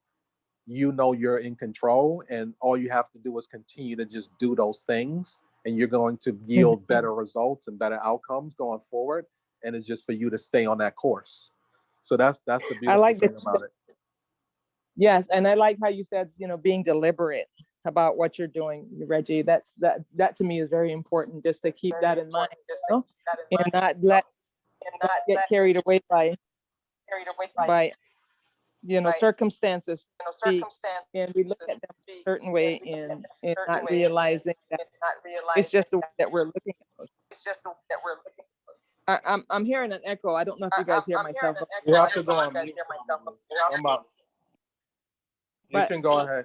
you're in control, and all you have to do is continue to just do those things, and you're going to yield better results and better outcomes going forward. and it's just for you to stay on that course. So that's the I beautiful like thing that. about it. Yes, and I like how you said, being deliberate about what you're doing, Reggie. That to me is very important, just to keep that in mind, and not let get carried away by circumstances, and we look at them a certain way, and not realizing that it's just the way that we're looking at those. I'm hearing an echo. I don't know if you guys hear myself. You have to go on mute. I'm out. You But can go ahead.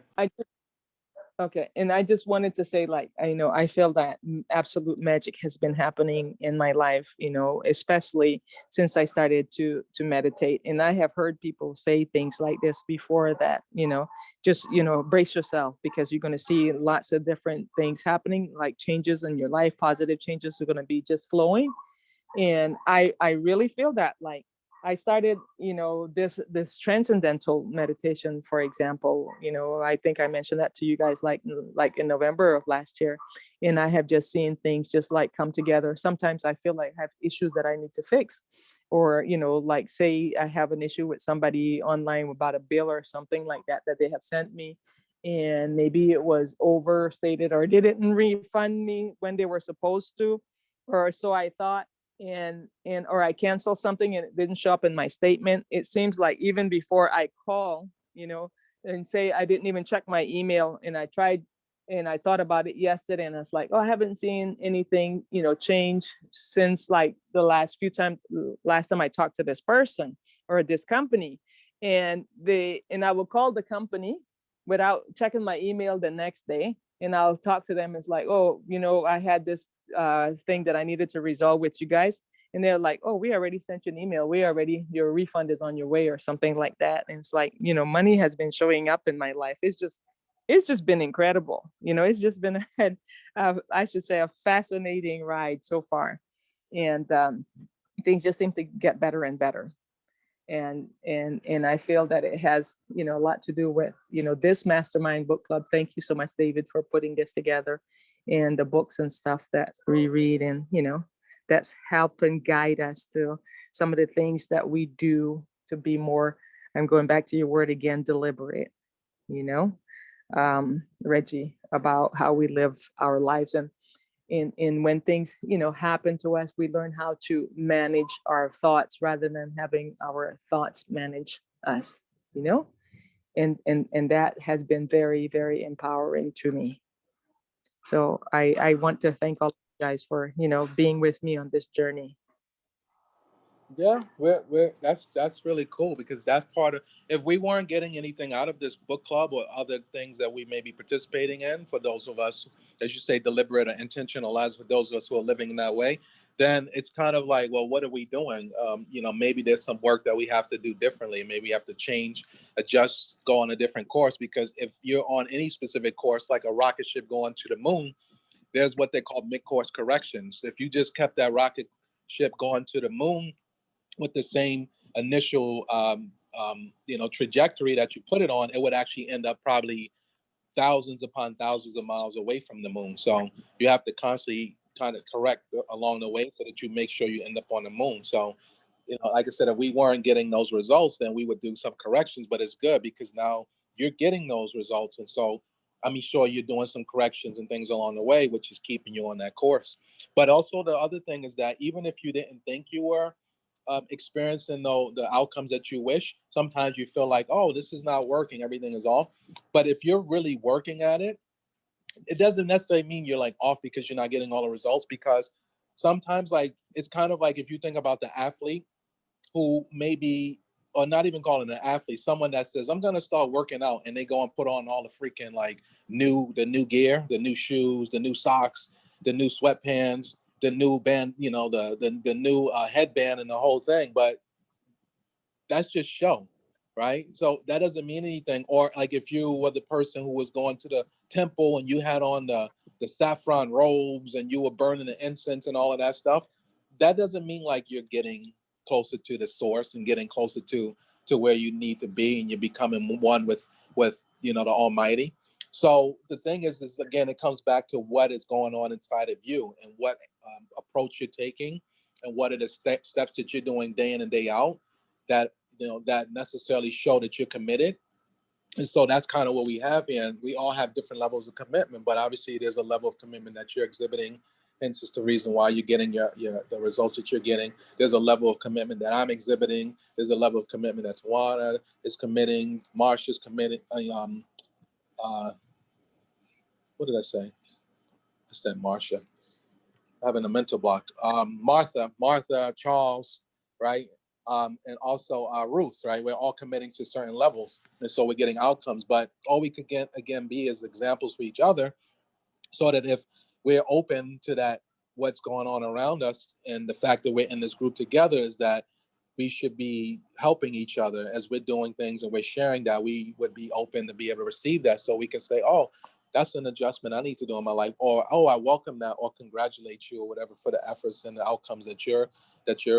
Okay, and I just wanted to say, like, I feel that absolute magic has been happening in my life, especially since I started to meditate. And I have heard people say things like this before, that, just, brace yourself, because you're going to see lots of different things happening, like changes in your life, positive changes are going to be just flowing. And I really feel that, like, I started, this transcendental meditation, for example. I think I mentioned that to you guys, like in November of last year, and I have just seen things just like come together. Sometimes I feel like I have issues that I need to fix, or like, say I have an issue with somebody online about a bill or something like that they have sent me, and maybe it was overstated, or they didn't refund me when they were supposed to, or so I thought. And or I cancel something and it didn't show up in my statement. It seems like even before I call, and say I didn't even check my email, and I tried, and I thought about it yesterday, and I was like, oh, I haven't seen anything, change since like the last time I talked to this person or this company. And I will call the company without checking my email the next day, and I'll talk to them. It's like, oh, I had this thing that I needed to resolve with you guys. And they're like, oh, we already sent you an email. Your refund is on your way, or something like that. And it's like, money has been showing up in my life. It's just been incredible. It's just been I should say, a fascinating ride so far. And things just seem to get better and better. And I feel that it has, a lot to do with, this mastermind book club. Thank you so much, David, for putting this together, and the books and stuff that we read, and, that's helping guide us to some of the things that we do to be more, I'm going back to your word again, deliberate, Reggie, about how we live our lives. And when things, happen to us, we learn how to manage our thoughts rather than having our thoughts manage us, and that has been very, very empowering to me. So I want to thank all of you guys for, being with me on this journey. Yeah, that's really cool, because that's part of, if we weren't getting anything out of this book club or other things that we may be participating in, for those of us, as you say, deliberate or intentional, as for those of us who are living in that way, then it's kind of like, well, what are we doing? Maybe there's some work that we have to do differently. Maybe we have to change, adjust, go on a different course, because if you're on any specific course, like a rocket ship going to the moon, there's what they call mid-course corrections. If you just kept that rocket ship going to the moon with the same initial trajectory that you put it on, it would actually end up probably thousands upon thousands of miles away from the moon. So you have to constantly kind of correct along the way, so that you make sure you end up on the moon. So, like I said, if we weren't getting those results, then we would do some corrections. But it's good, because now you're getting those results, and so sure you're doing some corrections and things along the way, which is keeping you on that course. But also the other thing is that even if you didn't think you were experiencing the outcomes that you wish, sometimes you feel like, oh, this is not working, everything is off. But if you're really working at it, it doesn't necessarily mean you're like off because you're not getting all the results. Because sometimes, like, it's kind of like, if you think about the athlete who maybe, or not even calling an athlete, someone that says, I'm going to start working out, and they go and put on all the freaking like the new gear, the new shoes, the new socks, the new sweatpants, the new band, the new headband and the whole thing. But that's just show, right? So that doesn't mean anything. Or like, if you were the person who was going to the temple and you had on the saffron robes and you were burning the incense and all of that stuff, that doesn't mean like you're getting closer to the source and getting closer to where you need to be, and you're becoming one with the Almighty. So the thing is again, it comes back to what is going on inside of you, and what approach you're taking, and what are the steps that you're doing day in and day out that, that necessarily show that you're committed. And so that's kind of what we have here. And we all have different levels of commitment, but obviously there's a level of commitment that you're exhibiting. Hence is the reason why you're getting the results that you're getting. There's a level of commitment that I'm exhibiting. There's a level of commitment that Tawana is committing. Marsha's committing. What did I say? I said Marsha. Having a mental block. Martha, Charles, right? And also Ruth, right? We're all committing to certain levels. And so we're getting outcomes. But all we could get, again, be as examples for each other, so that if we're open to that, what's going on around us, and the fact that we're in this group together, is that we should be helping each other as we're doing things and we're sharing that. We would be open to be able to receive that, so we can say, oh, that's an adjustment I need to do in my life, or oh, I welcome that, or congratulate you, or whatever, for the efforts and the outcomes that you're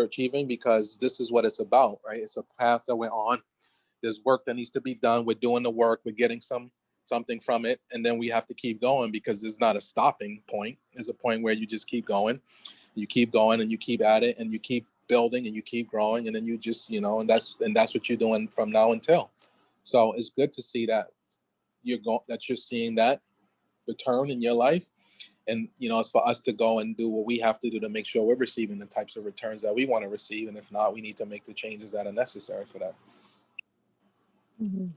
achieving, because this is what it's about, right? It's a path that we're on. There's work that needs to be done. We're doing the work. We're getting something from it, and then we have to keep going, because there's not a stopping point. There's a point where you just keep going, and you keep at it, and you keep building, and you keep growing, and then you just, and that's what you're doing from now until. So it's good to see that you're seeing that return in your life. And, it's for us to go and do what we have to do to make sure we're receiving the types of returns that we want to receive. And if not, we need to make the changes that are necessary for that. Mm-hmm.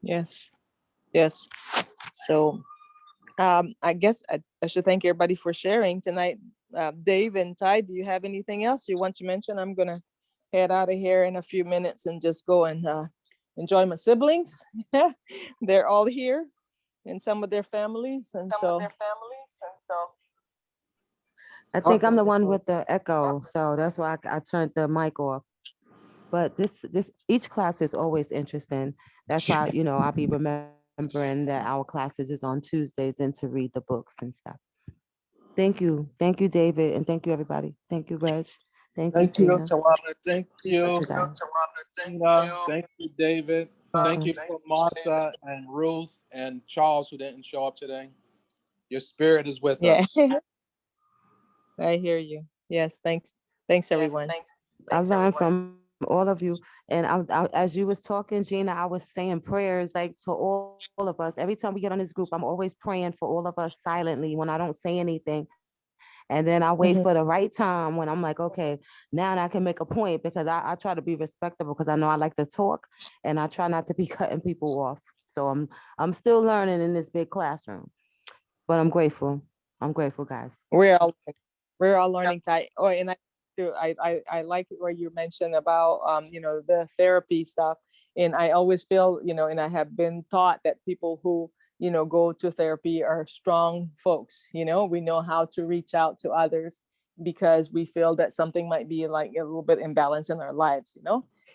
Yes. So I guess I should thank everybody for sharing tonight. Dave and Ty, do you have anything else you want to mention? I'm going to head out of here in a few minutes and just go and enjoy my siblings. They're all here, and some of their families. And so I think I'm the one with the echo, so that's why I turned the mic off. But this each class is always interesting. That's why, I'll be remembering that our classes is on Tuesdays, and to read the books and stuff. Thank you, David, and thank you, everybody. Thank you, Reg. Thank you, Tawana. Thank you, Tina. Thank you, David. Thank you for Martha and Ruth and Charles, who didn't show up today. Your spirit is with us. I hear you. Yes, thanks everyone. I learned from all of you, and as you was talking, Gina, I was saying prayers like for all of us. Every time we get on this group, I'm always praying for all of us silently when I don't say anything. And then I wait for the right time when I'm like, okay, now I can make a point, because I try to be respectable, because I know I like to talk, and I try not to be cutting people off. So I'm still learning in this big classroom, but I'm grateful. I'm grateful, guys. We're all learning. And I like where you mentioned about the therapy stuff. And I always feel, and I have been taught that people who go to therapy are strong folks. We know how to reach out to others because we feel that something might be like a little bit imbalance in our lives.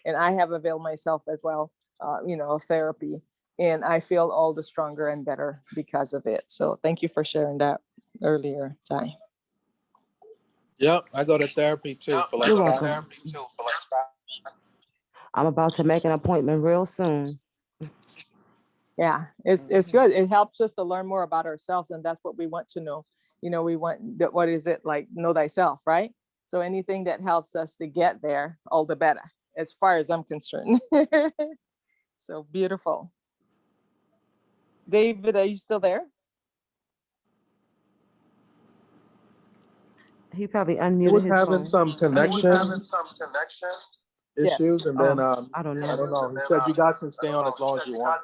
And I have availed myself as well, of therapy, and I feel all the stronger and better because of it. So thank you for sharing that earlier, Ty. Yep, I go to therapy too for like 5 years. I'm about to make an appointment real soon. Yeah, it's good. It helps us to learn more about ourselves, and that's what we want to know. We want what is it like? Know thyself, right? So anything that helps us to get there, all the better, as far as I'm concerned. So beautiful. David, are you still there? He probably unmuted He was his having phone. some connection issues, and then I don't know. He said you guys can stay on as long as you want.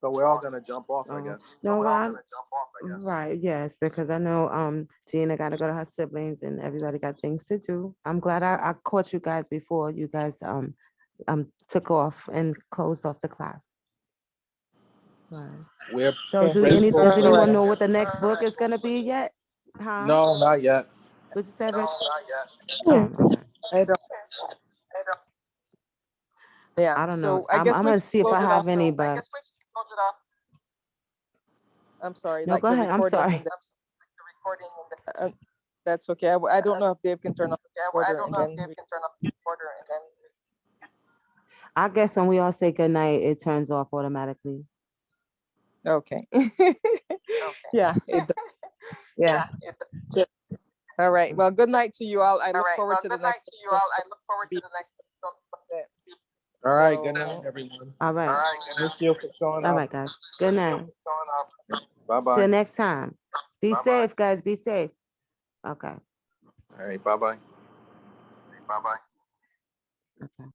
So we're all gonna jump off, I guess. No, right, yes, because I know Gina got to go to her siblings, and everybody got things to do. I'm glad I caught you guys before you guys took off and closed off the class. Right. So does anyone know what the next book is gonna be yet? Huh? No, not yet. What you said, Rich? I don't. Yeah, I don't so know. I guess I'm gonna see if I have any, but I'm sorry. no, like go the ahead. I'm sorry. That's okay. I don't know if Dave can turn off the recorder I guess when we all say good night, it turns off automatically. Okay. Yeah. Yeah. All right. Well, good night to you all. I look forward to the next. All right, So- good night, everyone. All right. Thank you for showing All up. right, guys. Good night. Bye-bye. Till next time. Be safe, guys. Be safe. Okay. All right, bye-bye. Okay.